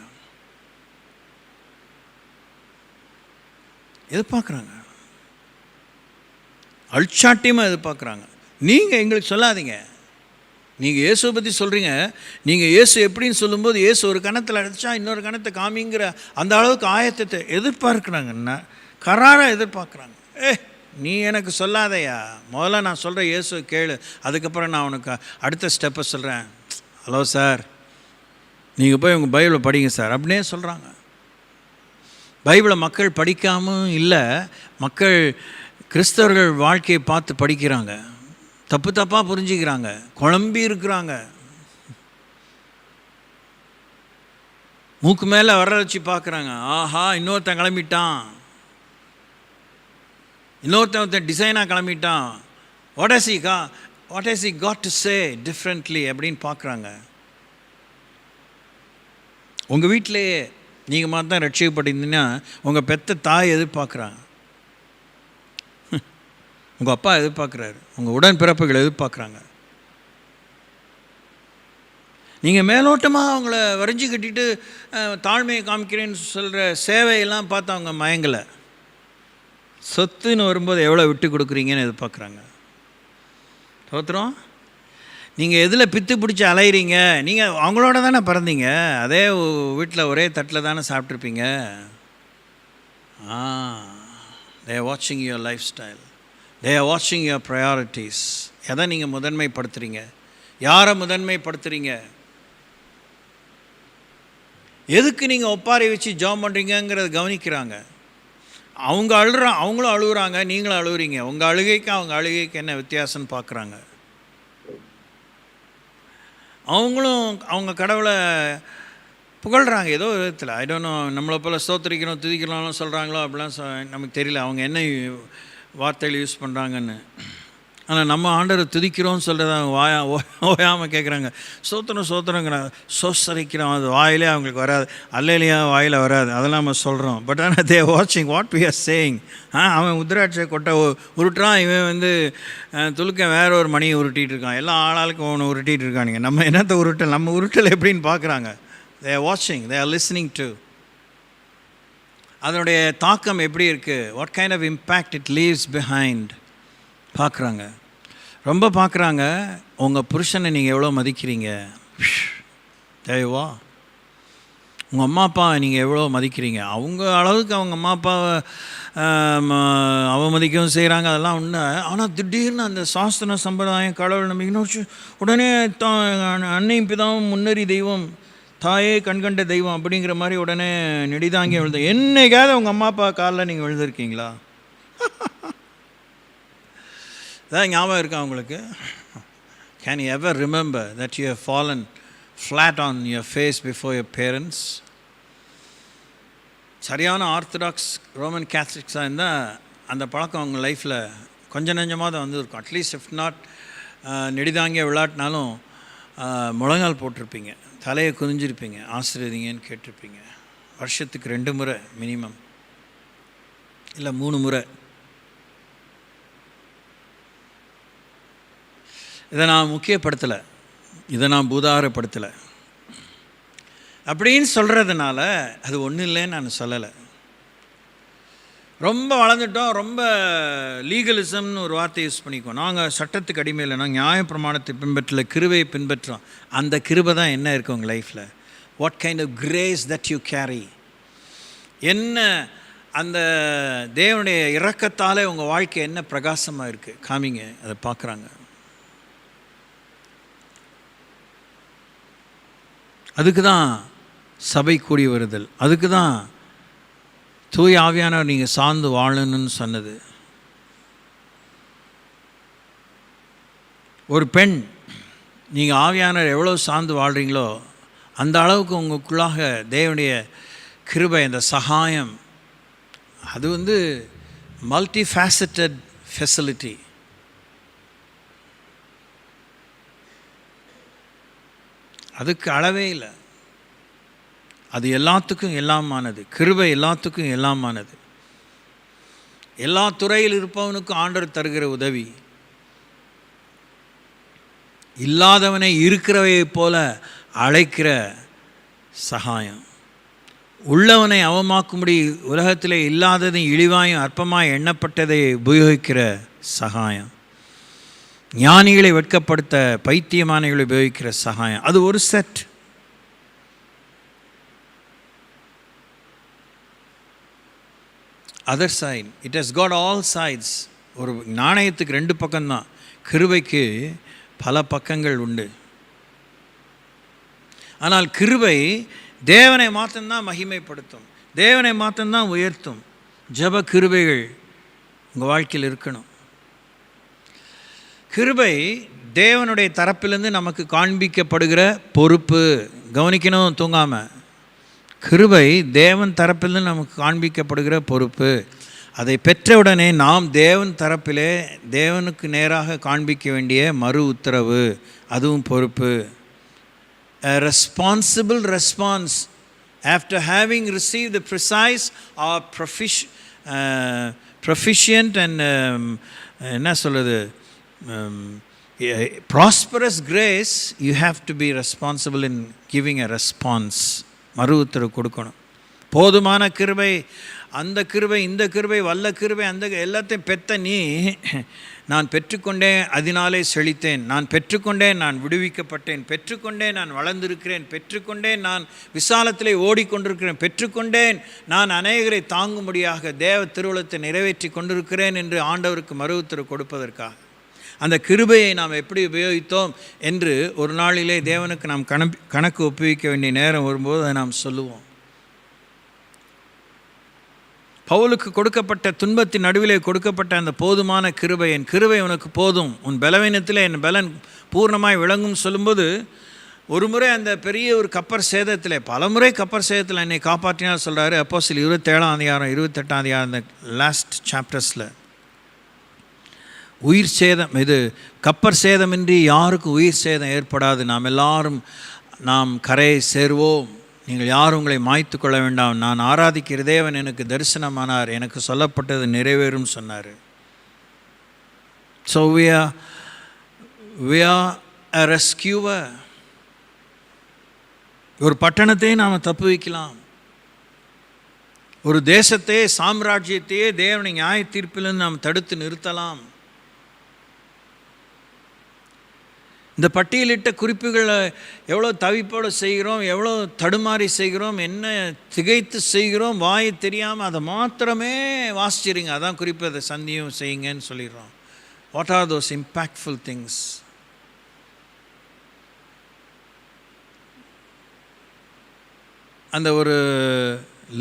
அல்சாட்டியமாக எதிர்பார்க்குறாங்க. நீங்கள் எங்களுக்கு சொல்லாதீங்க, நீங்கள் இயேசுவை பற்றி சொல்கிறீங்க, நீங்கள் இயேசு எப்படின்னு சொல்லும்போது இயேசு ஒரு கணத்தில் அடித்தா இன்னொரு கணத்தை காமிங்கிற அந்த அளவுக்கு ஆயத்தத்தை எதிர்பார்க்குறாங்கன்னா, கராராக எதிர்பார்க்குறாங்க. நீ எனக்கு சொல்லாதையா, முதல்ல நான் சொல்கிற இயேசு கேளு, அதுக்கப்புறம் நான் உனக்கு அடுத்த ஸ்டெப்பை சொல்கிறேன். ஹலோ சார், நீங்கள் போய் உங்கள் பைபிளை படிங்க சார் அப்படின்னே சொல்கிறாங்க. பைபிளை மக்கள் படிக்காமல் இல்லை, மக்கள் கிறிஸ்தவர்கள் வாழ்க்கையை பார்த்து படிக்கிறாங்க, தப்பாக புரிஞ்சுக்கிறாங்க, குழம்பி இருக்கிறாங்க. மூக்கு மேலே வர வச்சு பார்க்குறாங்க, ஆஹா இன்னொருத்தன் கிளம்பிட்டான், இன்னொருத்தன் டிசைனாக கிளம்பிட்டான், what has he got to say differently அப்படின்னு பார்க்குறாங்க. உங்கள் வீட்டிலேயே நீங்கள் மாதிரி தான் ரட்சிக்கப்பட்டிருந்தீங்கன்னா உங்கள் பெத்த தாய் எதிர்பார்க்குறாங்க, உங்கள் அப்பா எதிர்பார்க்குறாரு, உங்கள் உடன்பிறப்புகள் எதிர்பார்க்குறாங்க. நீங்கள் மேலோட்டமாக அவங்கள வரைஞ்சி கட்டிட்டு தாழ்மையை காமிக்கிறேன்னு சொல்கிற சேவையெல்லாம் பார்த்து அவங்க மயங்கலை. சொத்துன்னு வரும்போது எவ்வளோ விட்டு கொடுக்குறீங்கன்னு எதிர்பார்க்குறாங்க. தோத்துறோம். நீங்கள் எதில் பித்து பிடிச்சி அலையிறீங்க? நீங்கள் அவங்களோட தானே பிறந்தீங்க, அதே வீட்டில் ஒரே தட்டில் தானே சாப்பிட்ருப்பீங்க. they are watching your lifestyle, they are watching your priorities. எதை நீங்கள் முதன்மைப்படுத்துகிறீங்க, யாரை முதன்மைப்படுத்துகிறீங்க, எதுக்கு நீங்கள் ஒப்பாரி வச்சு ஜாம் பண்ணுறீங்கிறத கவனிக்கிறாங்க. அவங்களும் அழுகுறாங்க, நீங்களும் அழுகுறீங்க. உங்கள் அழுகைக்கு அவங்க அழுகைக்கு என்ன வித்தியாசம்னு பார்க்குறாங்க. அவங்களும் அவங்க கடவுளை புகழ்கிறாங்க ஏதோ விதத்தில். ஐ டோன்ட் நோ, நம்மளை போல் ஸ்தோத்திரிக்கிறோம் துதிக்கிறோம்லாம் சொல்கிறாங்களோ அப்படிலாம் நமக்கு தெரியல அவங்க என்ன வார்த்தைகள் யூஸ் பண்ணுறாங்கன்னு. ஆனால் நம்ம ஆண்டவர் துதிக்கிறோன்னு சொல்கிறத அவங்க ஓயாமல் கேட்குறாங்க. சோத்திரங்கிறாங்க, சோசரிக்கிறோம், அது வாயிலே அவங்களுக்கு வராது, அல்லையிலையா வாயில் வராது, அதெல்லாம் நம்ம சொல்கிறோம். பட் ஆனால் தே வாட்சிங் வாட் வி ஆர் சேயிங். அவன் உத்ராட்சை கொட்டை உருட்டுறான், இவன் துளுக்க வேற ஒரு மணியை உருட்டிகிட்டு இருக்கான், எல்லாம் ஆளாளுக்கு ஒன்று உருட்டிகிட்டு இருக்கானுங்க. நம்ம என்னத்தை உருட்டல், நம்ம உருட்டல் எப்படின்னு பார்க்குறாங்க. தே ஆர் வாட்சிங், தே ஆர் லிஸ்னிங் டு. அதனுடைய தாக்கம் எப்படி இருக்குது, what kind of impact it leaves behind பார்க்குறாங்க. ரொம்ப பார்க்குறாங்க. உங்கள் புருஷனை நீங்கள் எவ்வளோ மதிக்கிறீங்க, தேவா. உங்கள் அம்மா அப்பா நீங்கள் எவ்வளோ மதிக்கிறீங்க. அவங்க அளவுக்கு அவங்க அம்மா அப்பாவை அவமதிக்கவும் செய்கிறாங்க, அதெல்லாம் உண்மை. ஆனால் திடீர்னு அந்த சாஸ்திர சம்பிரதாயம் கடவுள் நம்பிக்கை உடனே அன்னையும் பிதாவும் முன்னறி தெய்வம், தாயே கண்கண்ட தெய்வம் அப்படிங்கிற மாதிரி உடனே நெடிதாங்கி விழுது. என்னைக்காவது உங்கள் அம்மா அப்பா காலில் நீங்கள் விழுந்திருக்கீங்களா? அதான் ஞாபகம் இருக்கா உங்களுக்கு? Can you ever remember that you have fallen flat on your face before your parents? சரியான ஆர்த்தடாக்ஸ் ரோமன் கேத்தலிக்ஸாக இருந்தால் அந்த பழக்கம் அவங்க லைஃப்பில் கொஞ்சம் நஞ்சமாக தான் வந்துருக்கும். அட்லீஸ்ட் இஃப் நாட் நெடிதாங்கிய விளையாட்டினாலும் முழங்கால் போட்டிருப்பீங்க, தலையை குனிஞ்சிருப்பீங்க, ஆசீர்வதிங்கன்னு கேட்டிருப்பீங்க. வருஷத்துக்கு 2 முறை மினிமம், இல்லை 3 முறை. இதை நான் முக்கியப்படுத்தலை, இதை நான் பூதாரப்படுத்தலை அப்படின்னு சொல்கிறதுனால அது ஒன்றும் இல்லைன்னு நான் சொல்லலை. ரொம்ப வளர்ந்துட்டோம், ரொம்ப லீகலிசம்னு ஒரு வார்த்தை யூஸ் பண்ணிக்குவோம். நாங்கள் சட்டத்துக்கு அடிமை இல்லை, நாங்கள் நியாய பிரமாணத்தை பின்பற்றல, கிருபையை பின்பற்றோம். அந்த கிருபை தான் என்ன இருக்குது உங்கள் லைஃப்பில்? What kind of grace that you carry? என்ன அந்த தேவனுடைய இரக்கத்தாலே உங்கள் வாழ்க்கை என்ன பிரகாசமாக இருக்குது காமிங்க, அதை பார்க்குறாங்க. அதுக்கு தான் சபை கூடி வருதல், அதுக்கு தான் தூய ஆவியானவர் நீங்கள் சார்ந்து வாழணும்னு சொன்னது. ஒரு பெண் நீங்கள் ஆவியானவர் எவ்வளோ சார்ந்து வாழ்கிறீங்களோ அந்த அளவுக்கு உங்களுக்குள்ளாக தேவனுடைய கிருபை, அந்த சகாயம், அது மல்டி ஃபேசட்டட் ஃபெசிலிட்டி. அதுக்கு அளவே இல்லை. அது எல்லாத்துக்கும் எல்லாமானது. கிருபை எல்லாத்துக்கும் எல்லாமானது. எல்லா துறையில் இருப்பவனுக்கும் ஆண்டவர் தருகிற உதவி, இல்லாதவனை இருக்கிறவையை போல அழைக்கிற சகாயம், உள்ளவனை அவமாக்கும்படி உலகத்திலே இல்லாததையும் இழிவாயும் அற்பமாய் எண்ணப்பட்டதை உபயோகிக்கிற சகாயம், ஞானிகளை வெட்கப்படுத்த பைத்தியமானங்களை உபயோகிக்கிற சகாயம். அது ஒரு set. Other side, it has got all sides. ஒரு நாணயத்துக்கு 2 பக்கம்தான். கிருபைக்கு பல பக்கங்கள் உண்டு. ஆனால் கிருபை தேவனை மாத்திரம்தான் மகிமைப்படுத்தும், தேவனை மாத்திரம்தான் உயர்த்தும். ஜெப கிருபைகள் உங்கள் வாழ்க்கையில் இருக்கணும். கிருபை தேவனுடைய தரப்பிலிருந்து நமக்கு காண்பிக்கப்படுகிற பொறுப்பு. கவனிக்கணும் தூங்காமல். கிருபை தேவன் தரப்பிலிருந்து நமக்கு காண்பிக்கப்படுகிற பொறுப்பு. அதை பெற்றவுடனே நாம் தேவன் தரப்பிலே தேவனுக்கு நேராக காண்பிக்க வேண்டிய மறு உத்தரவு, அதுவும் பொறுப்பு. A responsible response after having received the precise or proficient and என்ன சொல்லுது, prosperous grace, you have to be responsible in giving a response. மறு உத்தரவு கொடுக்கணும். போதுமான கிருபை அந்த கிருபை, இந்த கிருபை, வல்ல கிருபை, அந்த எல்லாத்தையும் பெற்ற நீ, நான் பெற்றுக்கொண்டேன், அதனாலே செழித்தேன், நான் பெற்றுக்கொண்டேன், நான் விடுவிக்கப்பட்டேன், பெற்றுக்கொண்டேன், நான் வளர்ந்திருக்கிறேன், பெற்றுக்கொண்டேன், நான் விசாலத்திலே ஓடிக்கொண்டிருக்கிறேன், பெற்றுக்கொண்டேன், நான் அநேகரை தாங்கும்படியாக தேவ திருவுளத்தை நிறைவேற்றி கொண்டிருக்கிறேன் என்று ஆண்டவருக்கு மறு உத்தரவு கொடுப்பதற்காக அந்த கிருபையை நாம் எப்படி உபயோகித்தோம் என்று ஒரு நாளிலே தேவனுக்கு நாம் கணக்கு ஒப்புவிக்க வேண்டிய நேரம் வரும்போது அதை நாம் சொல்லுவோம். பவுலுக்கு கொடுக்கப்பட்ட துன்பத்தின் நடுவிலே கொடுக்கப்பட்ட அந்த போதுமான கிருபை, என் கிருபை உனக்கு போதும், உன் பலவீனத்தில் என் பலன் பூர்ணமாய் விளங்கும் சொல்லும்போது, ஒரு முறை அந்த பெரிய ஒரு கப்பர் சேதத்தில், பல முறை கப்பர் சேதத்தில் என்னை காப்பாற்றினார் சொல்கிறாரு. அப்போஸ்தலர் 27 28 அந்த லாஸ்ட் சாப்டர்ஸில் உயிர் சேதம், இது கப்பர் சேதமின்றி யாருக்கும் உயிர் சேதம் ஏற்படாது, நாம் எல்லாரும் நாம் கரையை சேர்வோம், நீங்கள் யாரும் உங்களை மாய்த்து கொள்ள வேண்டாம், நான் ஆராதிக்கிற தேவன் எனக்கு தரிசனமானார், எனக்கு சொல்லப்பட்டது நிறைவேறும் சொன்னார். So we are a rescuer. ஒரு பட்டணத்தையே நாம் தப்பு வைக்கலாம், ஒரு தேசத்தையே சாம்ராஜ்யத்தையே தேவனை நியாய தீர்ப்பிலிருந்து நாம் தடுத்து நிறுத்தலாம். இந்த பட்டியலிட்ட குறிப்புகளை எவ்வளோ தவிப்போடு செய்கிறோம், எவ்வளோ தடுமாறி செய்கிறோம், என்ன திகைத்து செய்கிறோம், வாய் தெரியாமல் அதை மாத்திரமே வாசிச்சிருங்க, அதான் குறிப்பு, அதை சந்தியும் செய்யுங்கன்னு சொல்லிடுறோம். What are those impactful things? அந்த ஒரு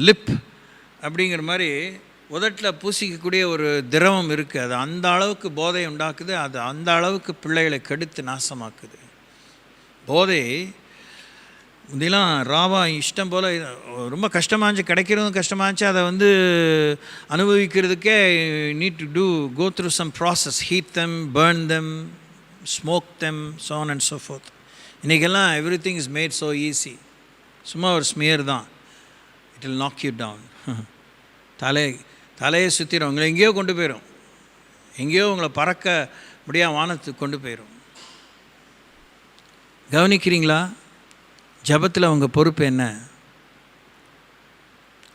லிப் அப்படிங்கிற மாதிரி உதட்டில் பூசிக்கக்கூடிய ஒரு திரவம் இருக்குது, அது அந்த அளவுக்கு போதை உண்டாக்குது, அது அந்த அளவுக்கு பிள்ளைகளை கெடுத்து நாசமாக்குது. போதை இதெல்லாம் ராவா இஷ்டம் போல் ரொம்ப கஷ்டமாச்சு, கிடைக்கிறதும் கஷ்டமாச்சு, அதை அனுபவிக்கிறதுக்கே need to go through some process, heat them, burn them, smoke them, so on and so forth. இன்றைக்கெல்லாம் everything is made so easy. சும்மா ஒரு ஸ்மியர் தான், it will knock you down. தலையை சுற்றிடும், உங்களை எங்கேயோ கொண்டு போயிடும், எங்கேயோ உங்களை பறக்க முடியாத வானத்துக்கு கொண்டு போயிடும். கவனிக்கிறீங்களா? ஜபத்தில் உங்கள் பொறுப்பு என்ன?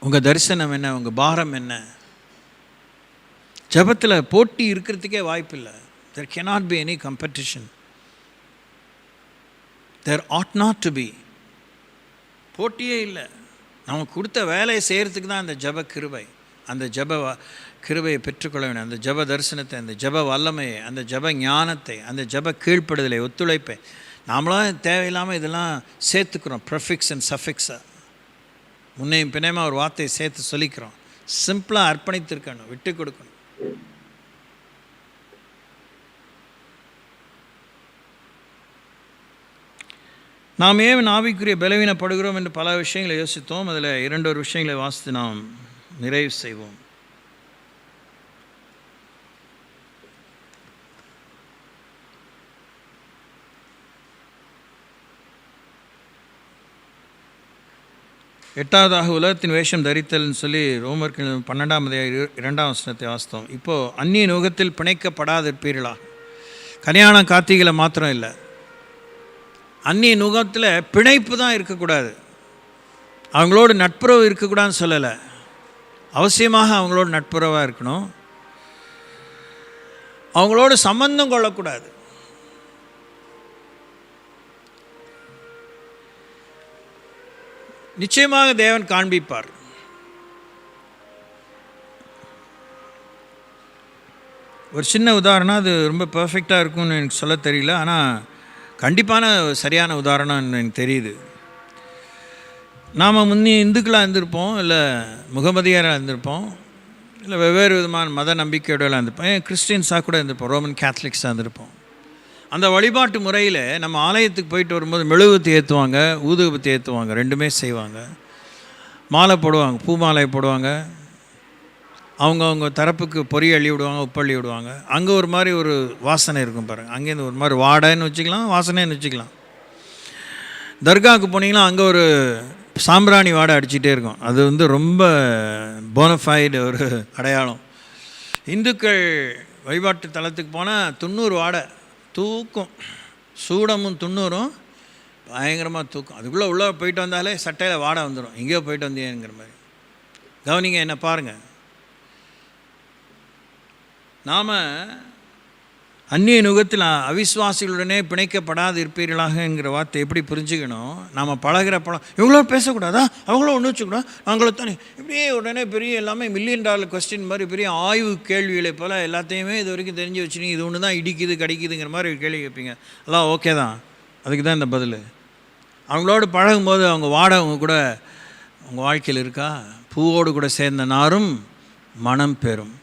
உங்கள் தரிசனம் என்ன? உங்கள் பாரம் என்ன? ஜபத்தில் போட்டி இருக்கிறதுக்கே வாய்ப்பு இல்லை. There cannot be any competition. There ought not to be. போட்டியே இல்லை. நமக்கு கொடுத்த வேலையை செய்கிறதுக்கு தான் அந்த ஜப கிருபை. அந்த ஜப கிருபையை பெற்றுக்கொள்ள வேண்டும், அந்த ஜப தரிசனத்தை, அந்த ஜப வல்லமையை, அந்த ஜப ஞானத்தை, அந்த ஜப கீழ்ப்படுதலை, ஒத்துழைப்பை. நாமளாம் தேவையில்லாமல் இதெல்லாம் சேர்த்துக்கிறோம், ப்ரெஃபிக்ஸ் அண்ட் சஃபிக்ஸை, முன்னையும் பின்னையுமா ஒரு வார்த்தையை சேர்த்து சொல்லிக்கிறோம். சிம்பிளாக அர்ப்பணித்திருக்கணும், விட்டு கொடுக்கணும். நாம் ஏன் ஆவிக்குரிய பலவீனப்படுகிறோம் என்று பல விஷயங்களை யோசித்தோம். அதில் 2 விஷயங்களை வாசித்து நாம் நிறைவு செய்வோம். எட்டாவதாக உலகத்தின் வேஷம் தரித்தல்னு சொல்லி ரோமர்கள் 12 வாசித்தோம். இப்போது அந்நிய நுகத்தில் பிணைக்கப்படாதிருப்பீர்களா. கல்யாணம் கார்த்திகளை மாத்திரம் இல்லை, அந்நிய நுகத்தில் பிணைப்பு தான் இருக்கக்கூடாது. அவங்களோட நட்புறவு இருக்கக்கூடாதுன்னு சொல்லலை, அவசியமாக அவங்களோட நட்புறவாக இருக்கணும், அவங்களோட சம்பந்தம் கொள்ளக்கூடாது. நிச்சயமாக தேவன் காண்பிப்பார். ஒரு சின்ன உதாரணம், அது ரொம்ப பர்ஃபெக்டாக இருக்கும்னு எனக்கு சொல்ல தெரியல, ஆனால் கண்டிப்பான சரியான உதாரணம் எனக்கு தெரியுது. நாம் முன்னே இந்துக்களாக இருந்திருப்போம், இல்லை முகமதியராக இருந்திருப்போம், இல்லை வெவ்வேறு விதமான மத நம்பிக்கையோடலாம் இருந்திருப்போம், கிறிஸ்டியன்ஸாக கூட இருந்திருப்போம், ரோமன் கேத்தலிக்ஸாக இருந்திருப்போம். அந்த வழிபாட்டு முறையில் நம்ம ஆலயத்துக்கு போயிட்டு வரும்போது மெழுகுவத்தி ஏற்றுவாங்க, ஊதுபத்தி ஏற்றுவாங்க, ரெண்டுமே செய்வாங்க. மாலை போடுவாங்க, பூ மாலை போடுவாங்க, அவங்கவுங்க தரப்புக்கு பொறி அள்ளி விடுவாங்க, உப்பள்ளி விடுவாங்க. அங்கே ஒரு மாதிரி ஒரு வாசனை இருக்கும் பாருங்கள், அங்கேருந்து ஒரு மாதிரி வாடைன்னு வச்சுக்கலாம், வாசனைன்னு வச்சுக்கலாம். தர்காவுக்கு போனீங்கன்னா அங்கே ஒரு சாம்பிராணி வாடை அடிச்சுட்டே இருக்கும், அது ரொம்ப போனஃபைடு ஒரு அடையாளம். இந்துக்கள் வழிபாட்டு தலத்துக்கு போனால் 90 வாடை தூக்கும், சூடமும் 90 பயங்கரமாக தூக்கும். அதுக்குள்ளே உள்ளே போயிட்டு வந்தாலே சட்டையில் வாடை வந்துடும், எங்கேயோ போயிட்டு வந்தேங்கிற மாதிரி. கவனிங்க, என்ன பாருங்கள். நாம் அந்நிய நுகத்தில் அவிசுவாசிகளுடனே பிணைக்கப்படாது இருப்பீர்களாகங்கிற வார்த்தை எப்படி புரிஞ்சுக்கணும்? நாம் பழகிற இவங்களோ பேசக்கூடாதா, அவங்களோ ஒன்று வச்சுக்கூடாது, அவங்கள தானே இப்படியே உடனே பெரிய எல்லாமே $1,000,000 கொஸ்டின் மாதிரி பெரிய ஆய்வு கேள்விகளை போல் எல்லாத்தையுமே இது வரைக்கும் தெரிஞ்சு வச்சுனீங்க, இது ஒன்று தான் இடிக்குது கடிக்குதுங்கிற மாதிரி கேள்வி கேட்பீங்க. எல்லாம் ஓகே தான், அதுக்கு தான் இந்த பதில். அவங்களோடு பழகும்போது அவங்க வாடகை கூட உங்கள் வாழ்க்கையில் இருக்கா? பூவோடு கூட சேர்ந்த நாரும் மனம் பெறும்.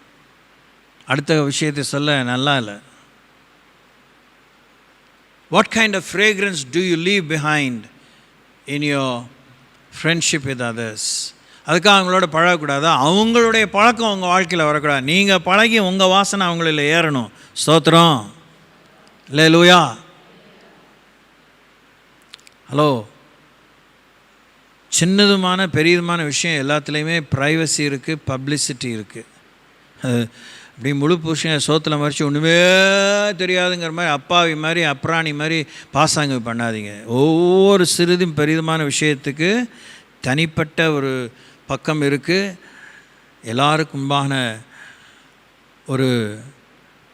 அடுத்த விஷயத்தை சொல்ல நல்லா இல்லை. What kind of fragrance do you leave behind in your friendship with others? அதுக்காக அவங்களோட பழகக்கூடாதா? அவங்களுடைய பழக்கம் உங்கள் வாழ்க்கையில் வரக்கூடாது. நீங்கள் பழகி உங்கள் வாசனை அவங்களில் ஏறணும். ஸ்தோத்திரம், அல்லேலூயா. ஹலோ, சின்னதுமான பெரியதுமான விஷயம் எல்லாத்துலேயுமே ப்ரைவசி இருக்குது, பப்ளிசிட்டி இருக்குது. அப்படி முழு புருஷன் சோத்தில் மறித்து ஒன்றுமே தெரியாதுங்கிற மாதிரி அப்பாவி மாதிரி அப்ராணி மாதிரி பாசாங்க பண்ணாதீங்க. ஒவ்வொரு சிறிதும் பெரிதுமான விஷயத்துக்கு தனிப்பட்ட ஒரு பக்கம் இருக்குது, எல்லாருக்கும் முன்பான ஒரு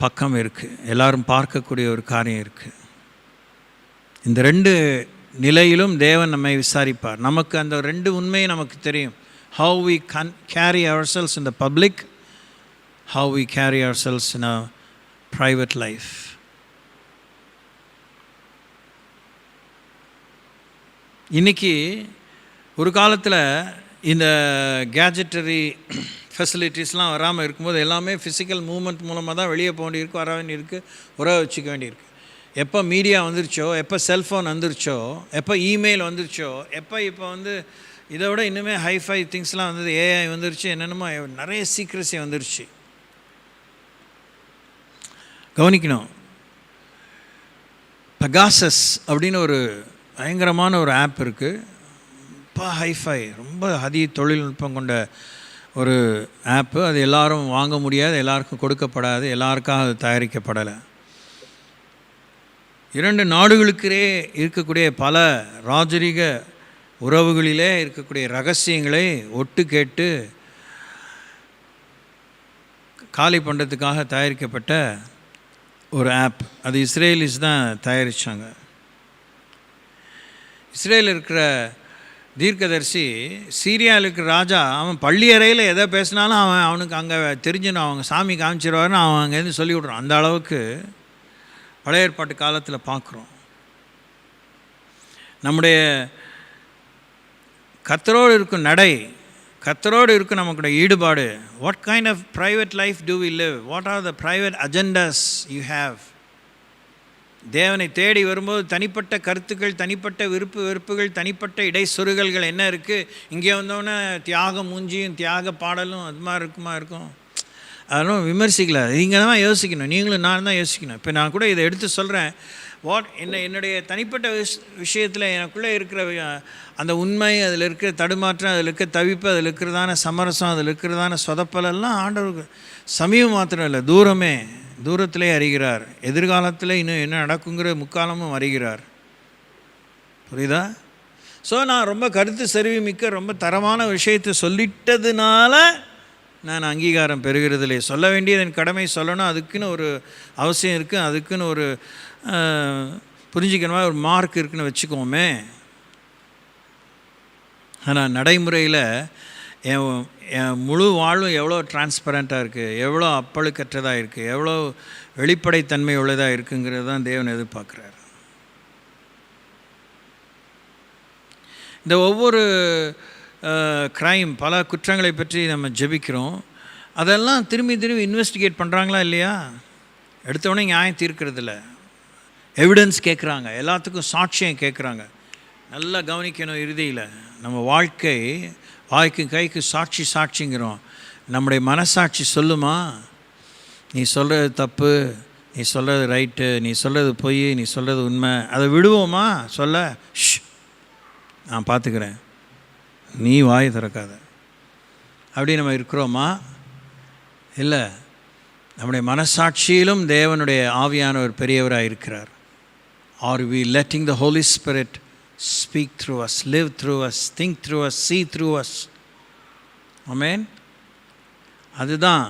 பக்கம் இருக்குது, எல்லோரும் பார்க்கக்கூடிய ஒரு காரியம் இருக்குது. இந்த ரெண்டு நிலையிலும் தேவன் நம்மை விசாரிப்பார். நமக்கு அந்த ரெண்டு உண்மையை நமக்கு தெரியும். How we carry ourselves in the public, how we carry ourselves in our private life. இன்னைக்கு ஒரு காலத்தில் இந்த கேஜெட்டரி ஃபெசிலிட்டிஸ்லாம் வராமல் இருக்கும்போது எல்லாமே ஃபிசிக்கல் மூவ்மெண்ட் மூலமாக தான் வெளியே போக வேண்டியிருக்கு, வர வேண்டியிருக்கு, உறவை வச்சுக்க வேண்டியிருக்கு. எப்போ மீடியா வந்துருச்சோ, எப்போ செல்ஃபோன் வந்துருச்சோ, எப்போ இமெயில் வந்துருச்சோ, எப்போ இப்போ இதை விட இன்னுமே ஹைஃபை திங்ஸ்லாம் வந்தது, ஏஐ வந்துருச்சு, என்னென்னமோ நிறைய சீக்ரெசி வந்துருச்சு. கவனிக்கணும். பெகாசஸ் அப்படின்னு ஒரு பயங்கரமான ஒரு ஆப் இருக்குது. இப்போ ஹைஃபை ரொம்ப தொழில்நுட்பம் கொண்ட ஒரு ஆப்பு. அது எல்லாரும் வாங்க முடியாது, எல்லாருக்கும் கொடுக்கப்படாது, எல்லாருக்காக அது தயாரிக்கப்படலை. 2 நாடுகளுக்கே இருக்கக்கூடிய பல ராஜரீக உறவுகளிலே இருக்கக்கூடிய ரகசியங்களை ஒட்டு கேட்டு காலி பண்ணுறதுக்காக தயாரிக்கப்பட்ட ஒரு ஆப். அது இஸ்ரேலிஸ் தான் தயாரித்தாங்க. இஸ்ரேலில் இருக்கிற தீர்க்கதரிசி சீரியாவில் இருக்கிற ராஜா, அவன் பள்ளி அறையில் எதை பேசினாலும் அவனுக்கு அங்கே தெரிஞ்சுன்னு அவங்க சாமி காமிச்சிருவாருன்னு அவன் அங்கேருந்து சொல்லி விட்றான். அந்த அளவுக்கு பழைய ஏற்பாட்டு காலத்தில் பார்க்குறோம். நம்முடைய கர்த்தரோடு இருக்கும் நடை, கர்த்தரோடு இருக்கும் நமக்குடைய ஈடுபாடு. What kind of private life do we live? What are the private agendas you have? தேவனை தேடி வரும்போது தனிப்பட்ட கருத்துக்கள், தனிப்பட்ட வெறுப்புகள், தனிப்பட்ட இடைச்சொருகல்கள் என்ன இருக்குது? இங்கே வந்தோடனே தியாக மூஞ்சியும் தியாக பாடலும் அது மாதிரி இருக்கும். அதெல்லாம் விமர்சிக்கல, நீங்கள் தான் யோசிக்கணும், நீங்களும் நான் தான் யோசிக்கணும். இப்போ நான் கூட இதை எடுத்து சொல்கிறேன். என்னுடைய தனிப்பட்ட விஷயத்தில் எனக்குள்ளே இருக்கிற அந்த உண்மை, அதில் இருக்கிற தடுமாற்றம், அதில் இருக்கிற தவிப்பு, அதில் இருக்கிறதான சமரசம், அதில் இருக்கிறதான சொதப்பலெல்லாம் ஆண்டவருக்கு சமீபம் மாத்திரம் இல்லை, தூரத்திலே அறிகிறார். எதிர்காலத்தில் இன்னும் என்ன நடக்குங்கிற முக்காலமும் அறிகிறார். புரியுதா? ஸோ நான் ரொம்ப கருத்து செறிவு மிக்க ரொம்ப தரமான விஷயத்தை சொல்லிட்டதுனால நான் அங்கீகாரம் பெறுகிறதில்லை. சொல்ல வேண்டியது என் கடமை, சொல்லணும். அதுக்குன்னு ஒரு அவசியம் இருக்குது, அதுக்குன்னு ஒரு புரிஞ்சிக்கணுமா ஒரு மார்க் இருக்குன்னு வச்சுக்கோமே. ஆனால் நடைமுறையில் என் முழு வாழ்வும் எவ்வளோ டிரான்ஸ்பரண்ட்டாக இருக்குது, எவ்வளோ அப்பழுக்கற்றதாக இருக்குது, எவ்வளோ வெளிப்படைத்தன்மை உள்ளதாக இருக்குங்கிறது தான் தேவன் எதிர்பார்க்குறார். இந்த ஒவ்வொரு க்ரைம், பல குற்றங்களை பற்றி நம்ம ஜெபிக்கிறோம். அதெல்லாம் திரும்பி இன்வெஸ்டிகேட் பண்ணுறாங்களா இல்லையா? எடுத்தவொடனே நியாயம் தீர்க்கிறதில்ல, எவிடன்ஸ் கேட்குறாங்க, எல்லாத்துக்கும் சாட்சியம் கேட்குறாங்க. நல்லா கவனிக்கணும். இறுதியில் நம்ம வாய்க்கு கைக்கு சாட்சிங்கிறோம். நம்முடைய மனசாட்சி சொல்லுமா, நீ சொல்கிறது தப்பு, நீ சொல்கிறது ரைட்டு, நீ சொல்கிறது பொய், நீ சொல்கிறது உண்மை? அதை விடுவோமா? சொல்ல நான் பார்த்துக்கிறேன், நீ வாய் திறக்காத, அப்படி நம்ம இருக்கிறோமா? இல்லை, நம்முடைய மனசாட்சியிலும் தேவனுடைய ஆவியானவர் பெரியவராக இருக்கிறார். Are we letting the holy spirit speak through us, live through us, think through us, see through us? Amen. அதுதான்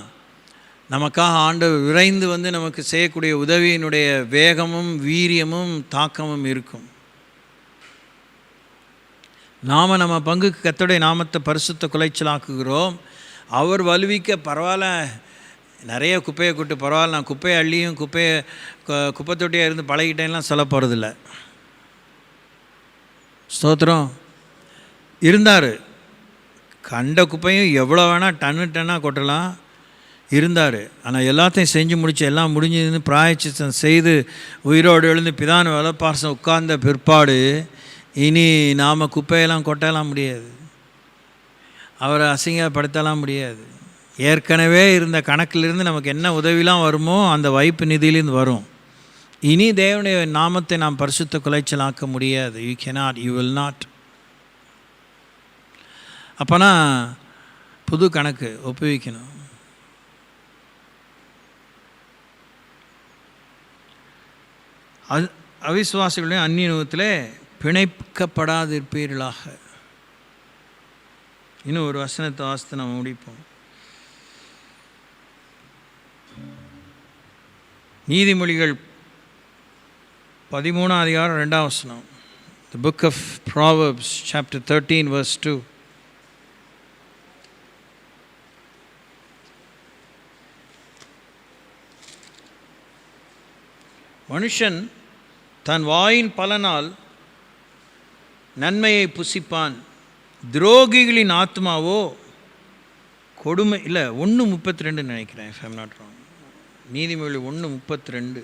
நமக்காக ஆண்டவர் விரைந்து வந்து நமக்கு செய்யக்கூடிய உதவியினுடைய வேகமும் வீரியமும் தாக்கமும் இருக்கும். நாம் நம்ம பங்குக்கு கர்த்தருடைய நாமத்தை பரிசுத்த குலைச்சலாக்குகிறோம். அவர் வலுவிக்க பரவாயில்ல, நிறைய குப்பையை கொட்டு, பரவாயில்ல, நான் குப்பையை அள்ளியும் குப்பை தொட்டியாக இருந்து பழகிட்டேன்லாம் சொல்ல போகிறதில்ல. ஸ்தோத்திரம். இருந்தார், கண்ட குப்பையும் எவ்வளோ வேணால் டன்னாக கொட்டலாம், இருந்தார். ஆனால் எல்லாத்தையும் செஞ்சு முடித்து எல்லாம் முடிஞ்சதுன்னு பிராயச்சித்தம் செய்து உயிரோடு எழுந்து பிதான வலப்பார்சம் உட்கார்ந்த பிற்பாடு இனி நாம் குப்பையெல்லாம் கொட்டலாம் முடியாது, அவரை அசிங்கப்படுத்தலாம் முடியாது. ஏற்கனவே இருந்த கணக்கிலிருந்து நமக்கு என்ன உதவிலாம் வருமோ அந்த வைப்பு நிதியிலேருந்து வரும். இனி தேவனுடைய நாமத்தை நாம் பரிசுத்த குலைச்சலாக்க முடியாது. You cannot, you will not. அப்போனா புது கணக்கு ஒப்புவிக்கணும். அவிசுவாசிகளுடைய அந்நிய நுகத்திலே பிணைக்கப்படாதிருப்பீர்களாக. இன்னும் ஒரு வசனத்தை வாசித்து நம்ம முடிப்போம். நீதிமொழிகள் 13 அதிகாரம் 2ஆம் வசனம். The book of Proverbs chapter 13 verse 2. மனுஷன் தன் வாயின் பலனால் நன்மையை புசிப்பான், துரோகிகளின் ஆத்மாவோ கொடுமை. இல்லை, 1:32 நினைக்கிறேன், if I'm not wrong. நீதிமொழி 1:32.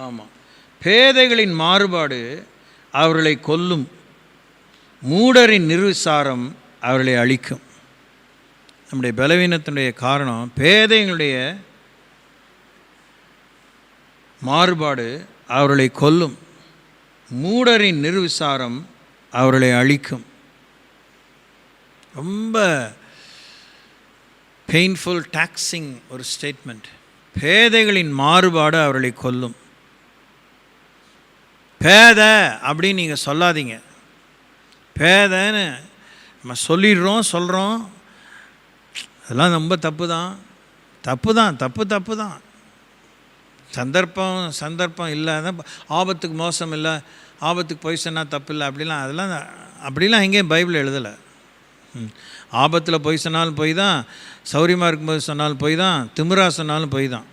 ஆமாம். பேதைகளின் மாறுபாடு அவர்களை கொல்லும், மூடரின் நிர்விசாரம் அவர்களை அழிக்கும். நம்முடைய பலவீனத்தினுடைய காரணம் பேதைகளுடைய மாறுபாடு அவர்களை கொல்லும், மூடரின் நிர்விசாரம் அவர்களை அழிக்கும். ரொம்ப பெயின்ஃபுல், டாக்ஸிங் ஒரு ஸ்டேட்மெண்ட். பேதைகளின் மாறுபாடு அவர்களை கொல்லும். பேதை அப்படின்னு நீங்கள் சொல்லாதீங்க. பேதைன்னு நம்ம சொல்கிறோம், அதெல்லாம் ரொம்ப தப்பு தான். சந்தர்ப்பம் இல்லாத, ஆபத்துக்கு மோசம் இல்லை, ஆபத்துக்கு போய் சொன்னால் தப்பு இல்லை, அப்படிலாம் எங்கேயும் பைபிள் எழுதலை. ஆபத்தில் போய் சொன்னாலும் போய் தான், சௌரியமாக இருக்கும்போது சொன்னாலும் போய் தான், திமிரா சொன்னாலும் போய் தான்.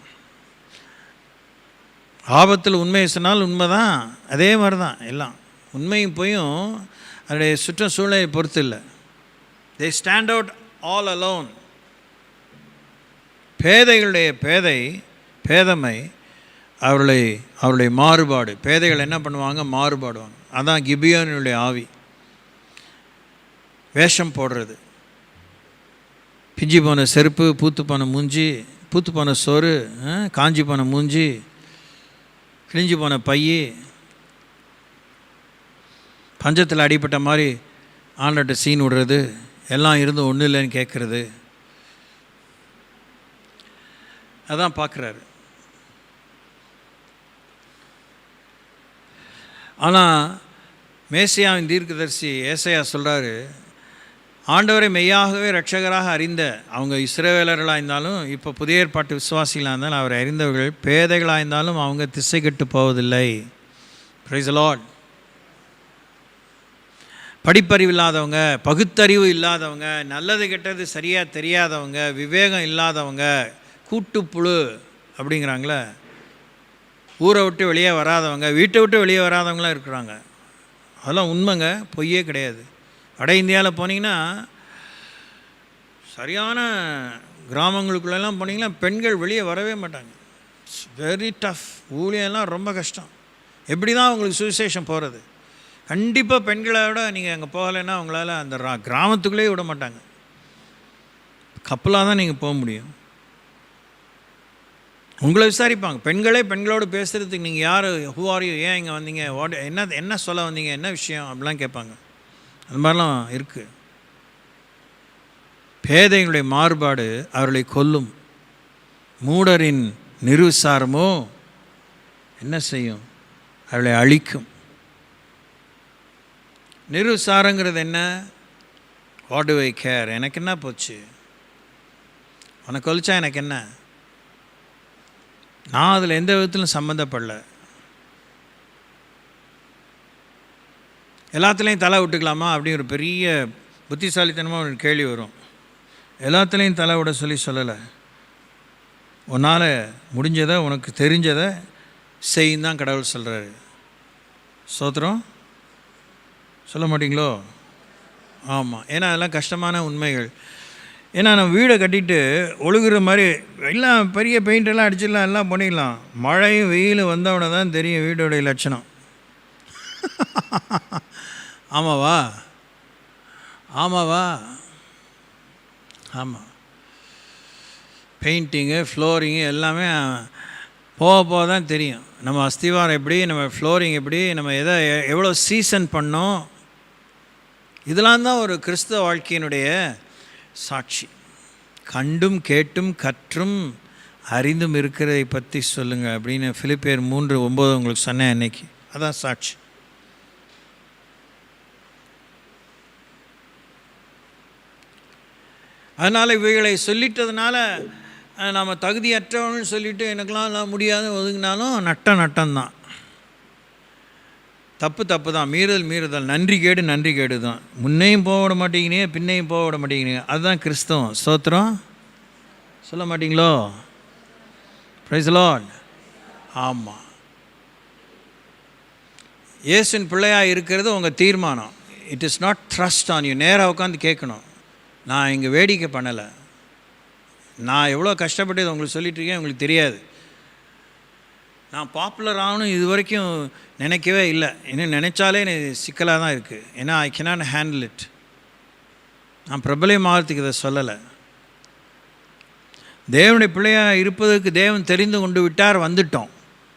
ஆபத்தில் உண்மையை சொன்னாலும் உண்மை தான். அதே மாதிரி தான் எல்லாம், உண்மையும் போயும் அதனுடைய சுற்ற சூழ்நிலையை பொறுத்து இல்லை. they stand out all alone. பேதைகளுடைய பேதமை அவருடைய மாறுபாடு. பேதைகள் என்ன பண்ணுவாங்க? மாறுபாடுவாங்க. அதான் கிபியோனுடைய ஆவி. வேஷம் போடுறது, பிஞ்சி போன செருப்பு, பூத்து போன மூஞ்சி, பூத்து போன சோறு, காஞ்சி போன மூஞ்சி, கிழிஞ்சி போன பையி, பஞ்சத்தில் அடிப்பட்ட மாதிரி ஆண்டட்ட சீன் விடுறது, எல்லாம் இருந்து ஒன்றும் இல்லைன்னு கேட்குறது, அதான் பார்க்குறாரு. ஆனால் மேசியாவின் தீர்க்கதரிசி ஏசாயா சொல்கிறாரு, ஆண்டவரை மெய்யாகவே இரட்சகராக அறிந்த அவங்க இஸ்ரவேலர்களாக இருந்தாலும், இப்போ புதிய ஏற்பாட்டு விசுவாசிகளாக இருந்தாலும், அவரை அறிந்தவர்கள் பேதைகளாக இருந்தாலும் அவங்க திசை கெட்டு போவதில்லை. Price the Lord. படிப்பறிவு இல்லாதவங்க, பகுத்தறிவு இல்லாதவங்க, நல்லது கெட்டது சரியாக தெரியாதவங்க, விவேகம் இல்லாதவங்க, கூட்டுப்புழு அப்படிங்கிறாங்களே, ஊரை விட்டு வெளியே வராதவங்க, வீட்டை விட்டு வெளியே வராதவங்களாம் இருக்கிறாங்க. அதெல்லாம் உண்மைங்க, பொய்யே கிடையாது. வட இந்தியாவில் போனீங்கன்னா, சரியான கிராமங்களுக்குள்ளெல்லாம் போனீங்கன்னா பெண்கள் வெளியே வரவே மாட்டாங்க. It's very tough. ஊழியெல்லாம் ரொம்ப கஷ்டம். எப்படி தான் அவங்களுக்கு சுவிசேஷம் போகிறது? கண்டிப்பாக பெண்களை விட நீங்கள் அங்கே போகலைன்னா அவங்களால அந்த கிராமத்துக்குள்ளேயே விட மாட்டாங்க. கப்பலாக தான் நீங்கள் போக முடியும். உங்களை விசாரிப்பாங்க. பெண்களோடு பேசுகிறதுக்கு நீங்கள் யார், ஹூ ஆர் யூ, ஏன் இங்கே வந்தீங்க, என்ன சொல்ல வந்தீங்க, என்ன விஷயம், அப்படிலாம் கேட்பாங்க. அது மாதிரிலாம் இருக்குது. பேதைகளுடைய மாறுபாடு அவர்களை கொல்லும், மூடரின் நிர்விசாரமோ என்ன செய்யும்? அவர்களை அழிக்கும். நிருசாரங்கிறது என்ன? வாட் டு ஐ கேர், எனக்கு என்ன போச்சு, உனக்கு ஒழிச்சா எனக்கு என்ன, நான் அதில் எந்த விதத்திலும் சம்மந்தப்படல. எல்லாத்துலேயும் தலை விட்டுக்கலாமா அப்படின்னு ஒரு பெரிய புத்திசாலித்தனமாக ஒரு கேள்வி வரும். எல்லாத்துலேயும் தலை விட சொல்லலை. உன்னால் முடிஞ்சதை, உனக்கு தெரிஞ்சதை செய்யும் தான் கடவுள் சொல்கிறாரு. ஸ்தோத்திரம். சொல்ல மாட்டிங்களோ? ஆமாம். ஏன்னா அதெல்லாம் கஷ்டமான உண்மைகள். ஏன்னா நம்ம வீடை கட்டிட்டு ஒழுகுற மாதிரி எல்லாம் பெரிய பெயிண்டெல்லாம் அடிச்சிடலாம், எல்லாம் பண்ணிடலாம். மழையும் வெயிலும் வந்தவனை தான் தெரியும் வீடோடைய லட்சணம். ஆமாவா? ஆமாம். பெயிண்டிங்கு, ஃப்ளோரிங்கு எல்லாமே போக தான் தெரியும். நம்ம அஸ்திவாரம் எப்படி, நம்ம ஃப்ளோரிங் எப்படி, நம்ம எவ்வளோ சீசன் பண்ணோம், இதெல்லாம் தான் ஒரு கிறிஸ்தவ வாழ்க்கையினுடைய சாட்சி. கண்டும் கேட்டும் கற்றும் அறிந்தும் இருக்கிறதை பற்றி சொல்லுங்கள் அப்படின்னு பிலிப்பியர் 3:9 உங்களுக்கு சொன்னேன் அன்னைக்கு. அதான் சாட்சி. அதனால் இவைகளை சொல்லிட்டதுனால நம்ம தகுதியற்றவன்னு சொல்லிவிட்டு எனக்கெலாம் எல்லாம் முடியாது ஒதுங்கினாலும் நட்டம்தான். தப்பு தான். மீறுதல் நன்றி கேடு தான். முன்னையும் போக விட மாட்டேங்கிறீங்க, பின்னையும் போக விட மாட்டேங்கிறீங்க. அதுதான் கிறிஸ்தவம். ஸ்தோத்திரம். சொல்ல மாட்டிங்களோ? Price the Lord. ஆமாம். இயேசுவின் பிள்ளையாக இருக்கிறது உங்கள் தீர்மானம். It is not thrust on you. நேராக உட்காந்து கேட்கணும். நான் இங்கே வேடிக்கை பண்ணலை. நான் எவ்வளோ கஷ்டப்பட்டு உங்களுக்கு சொல்லிகிட்ருக்கேன், உங்களுக்கு தெரியாது. நான் பாப்புலர் ஆகணும் இது வரைக்கும் நினைக்கவே இல்லை. இன்னும் நினச்சாலே எனக்கு சிக்கலாக தான் இருக்குது. ஏன்னா ஐ கேனாட் ஹேண்டில் இட். நான் பிரபலமாகறதுக்கு இதை சொல்லலை. தேவனுடைய பிள்ளையாக இருப்பதற்கு தேவன் தெரிந்து கொண்டு விட்டார். வந்துட்டோம்.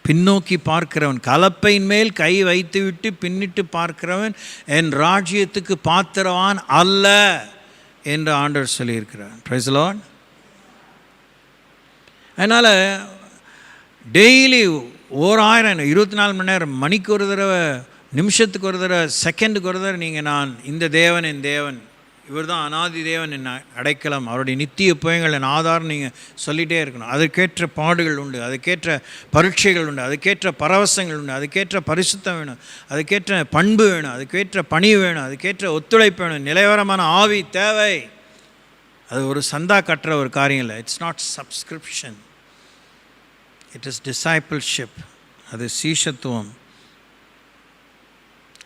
பின்னோக்கி பார்க்கிறவன், கலப்பையின் மேல் கை வைத்து விட்டு பின்னிட்டு பார்க்கிறவன் என் ராஜ்யத்துக்கு பாத்திரவான் அல்ல என்று ஆண்டவர் சொல்லியிருக்கிறார். Price the Lord. அதனால் டெய்லி 1000 24 மணி நேரம், மணிக்கு ஒரு தடவை, நிமிஷத்துக்கு ஒரு தடவை, செகண்டுக்கு ஒரு தடவை நீங்கள் நான் இந்த தேவன் என் தேவன், இவர் தான் அநாதி தேவன், என் அடைக்கலம், அவருடைய நித்திய புயங்கள் என் ஆதாரம் நீங்கள் சொல்லிகிட்டே இருக்கணும். அதுக்கேற்ற பாடுகள் உண்டு, அதுக்கேற்ற பரீட்சைகள் உண்டு, அதுக்கேற்ற பரவசங்கள் உண்டு, அதுக்கேற்ற பரிசுத்தம் வேணும், அதுக்கேற்ற பண்பு வேணும், அதுக்கேற்ற பணி வேணும், அதுக்கேற்ற ஒத்துழைப்பு வேணும், நிலைவரமான ஆவி தேவை. அது ஒரு சந்தா கட்டுற ஒரு காரியம் இல்லை. It's not subscription, it is discipleship. அது சீஷத்துவம்.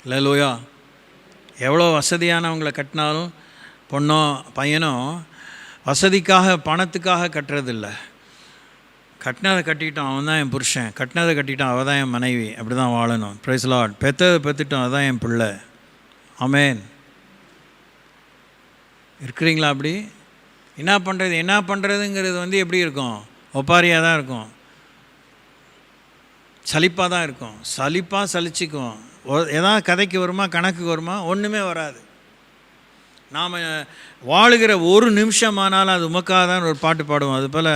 அல்லேலூயா. எவ்வளோ வசதியானவங்களை கட்டினாலும் பொண்ணோ பையனோ வசதிக்காக பணத்துக்காக கட்டுறதில்ல. கட்டினதை கட்டிக்கிட்டோம், அவன் தான் என் புருஷன், கட்டினதை கட்டிக்கிட்டோம், அவள் தான் என் மனைவி, அப்படி தான் வாழணும். Price the Lord. பெற்றுட்டோம், அதுதான் என் பிள்ளை. ஆமென். இருக்கிறீங்களா அப்படி? என்ன பண்ணுறதுங்கிறது எப்படி இருக்கும்? ஒப்பாரியாக தான் இருக்கும், சலிப்பாக தான் இருக்கும். சலிச்சிக்கும். எதாவது கதைக்கு வருமா, கணக்குக்கு வருமா? ஒன்றுமே வராது. நாம் வாழுகிற ஒரு நிமிஷமானாலும் அது உமக்காக தான் ஒரு பாட்டு பாடுவோம். அதுபோல்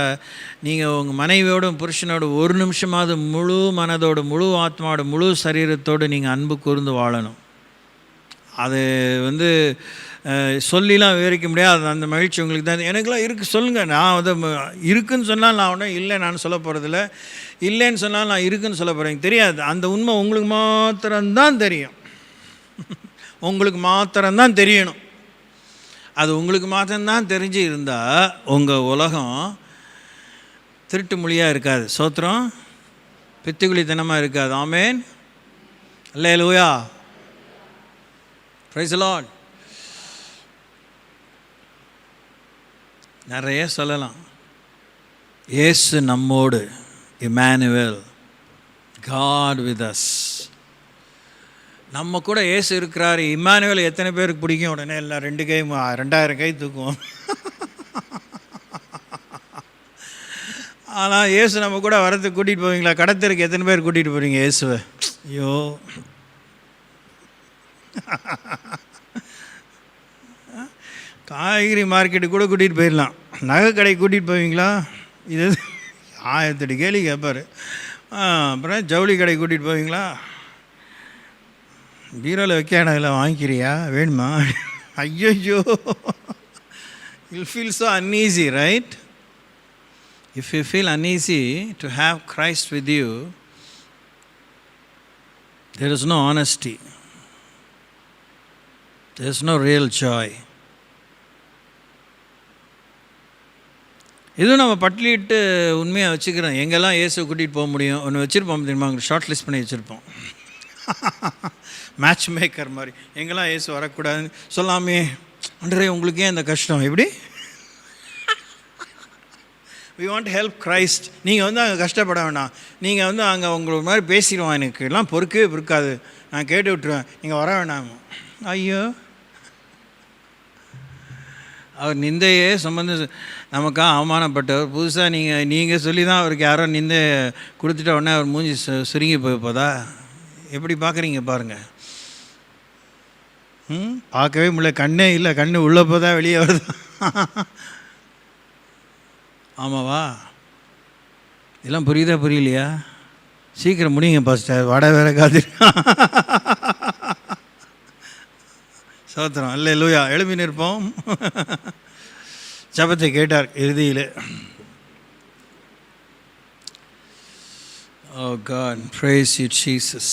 நீங்கள் உங்கள் மனைவியோடும் புருஷனோடு ஒரு நிமிஷமாவது முழு மனதோடு, முழு ஆத்மாவோட, முழு சரீரத்தோடு நீங்கள் அன்பு கூர்ந்து வாழணும். அது சொல்லிலாம் விவரிக்க முடியாது. அந்த மகிழ்ச்சி உங்களுக்கு தான். எனக்குலாம் இருக்குது சொல்லுங்கள். நான் இருக்குன்னு சொன்னால் நான் ஒன்றும் இல்லை நான் சொல்ல போகிறதில்ல, இல்லைன்னு சொன்னால் நான் இருக்குன்னு சொல்ல போகிறேன். தெரியாது. அந்த உண்மை உங்களுக்கு மாத்திரம்தான் தெரியும். உங்களுக்கு மாத்திரம்தான் தெரியணும். அது உங்களுக்கு மாத்திரம்தான் தெரிஞ்சு இருந்தால் உங்கள் உலகம் திருட்டு மொழியாக இருக்காது. சோத்திரம். பித்துக்குளித்தனமாக இருக்காது. ஆமென். அல்லேலூயா. Praise the lord. நிறைய சொல்லலாம். இயேசு நம்மோடு, இம்மானுவேல், காட் வித் அஸ். நம்ம கூட இயேசு இருக்கிறாரு. இம்மானுவேல் எத்தனை பேருக்கு பிடிக்கும்? உடனே எல்லாம் 2000 கை தூக்குவோம். ஆனால் இயேசு நம்ம கூட வரத்துக்கு கூட்டிகிட்டு போவீங்களா? கடத்தருக்கு எத்தனை பேர் கூட்டிகிட்டு போகிறீங்க இயேசுவை? ஐயோ, காய்கறி மார்க்கெட்டு கூட கூட்டிகிட்டு போயிடலாம். நகை கடைக்கு கூட்டிகிட்டு போவீங்களா? இது 1008 கேள்வி கேட்பார். அப்புறம் ஜவுளி கடைக்கு கூட்டிகிட்டு போவீங்களா? பீரோவில் வைக்க இடம் இல்லை, வாங்கிக்கிறியா, வேணுமா? ஐயோ, you feel so uneasy, right? If you feel uneasy to have Christ with you, there is no honesty. There is no real joy. இதுவும் நம்ம பட்டியலிட்டு உண்மையாக வச்சுக்கிறோம். எங்கெல்லாம் இயேசு கூட்டிகிட்டு போக முடியும் ஒன்று வச்சுருப்போம் தெரியுமா? அங்கே ஷார்ட் லிஸ்ட் பண்ணி வச்சுருப்போம். மேட்ச் மேக்கர் மாதிரி எங்கெல்லாம் இயேசு வரக்கூடாதுன்னு சொல்லாமே. அன்றே உங்களுக்கு ஏன் இந்த கஷ்டம்? எப்படி? We want to help Christ. நீங்கள் வந்து அங்கே கஷ்டப்பட வேண்டாம். நீங்கள் வந்து அங்கே உங்களுக்கு மாதிரி பேசிடுவான், எனக்கு எல்லாம் பொறுக்கவே பொறுக்காது, நான் கேட்டு விட்டுருவேன், நீங்கள் வர வேண்டாம். ஐயோ, அவர் நிந்தையே சுமந்து நமக்காக அவமானப்பட்டவர். புதுசாக நீங்கள் சொல்லி தான் அவருக்கு யாரோ நிந்தை கொடுத்துட்ட உடனே அவர் மூஞ்சி சுருங்கி போதா? எப்படி பார்க்குறீங்க பாருங்கள். பார்க்கவே முடியல, கண்ணே இல்லை, கண்ணு உள்ளே போதா வெளியே வருது. ஆமாவா? இதெல்லாம் புரியுதா புரியலையா? சீக்கிரம் முடியுங்க பாஸ்டர், வடை வேற காது. சோத்திரம், அல்லேலூயா. எழுப்பி நிற்போம். ஜெபத்தை கேட்டார் இறுதியில். Oh God, praise you Jesus.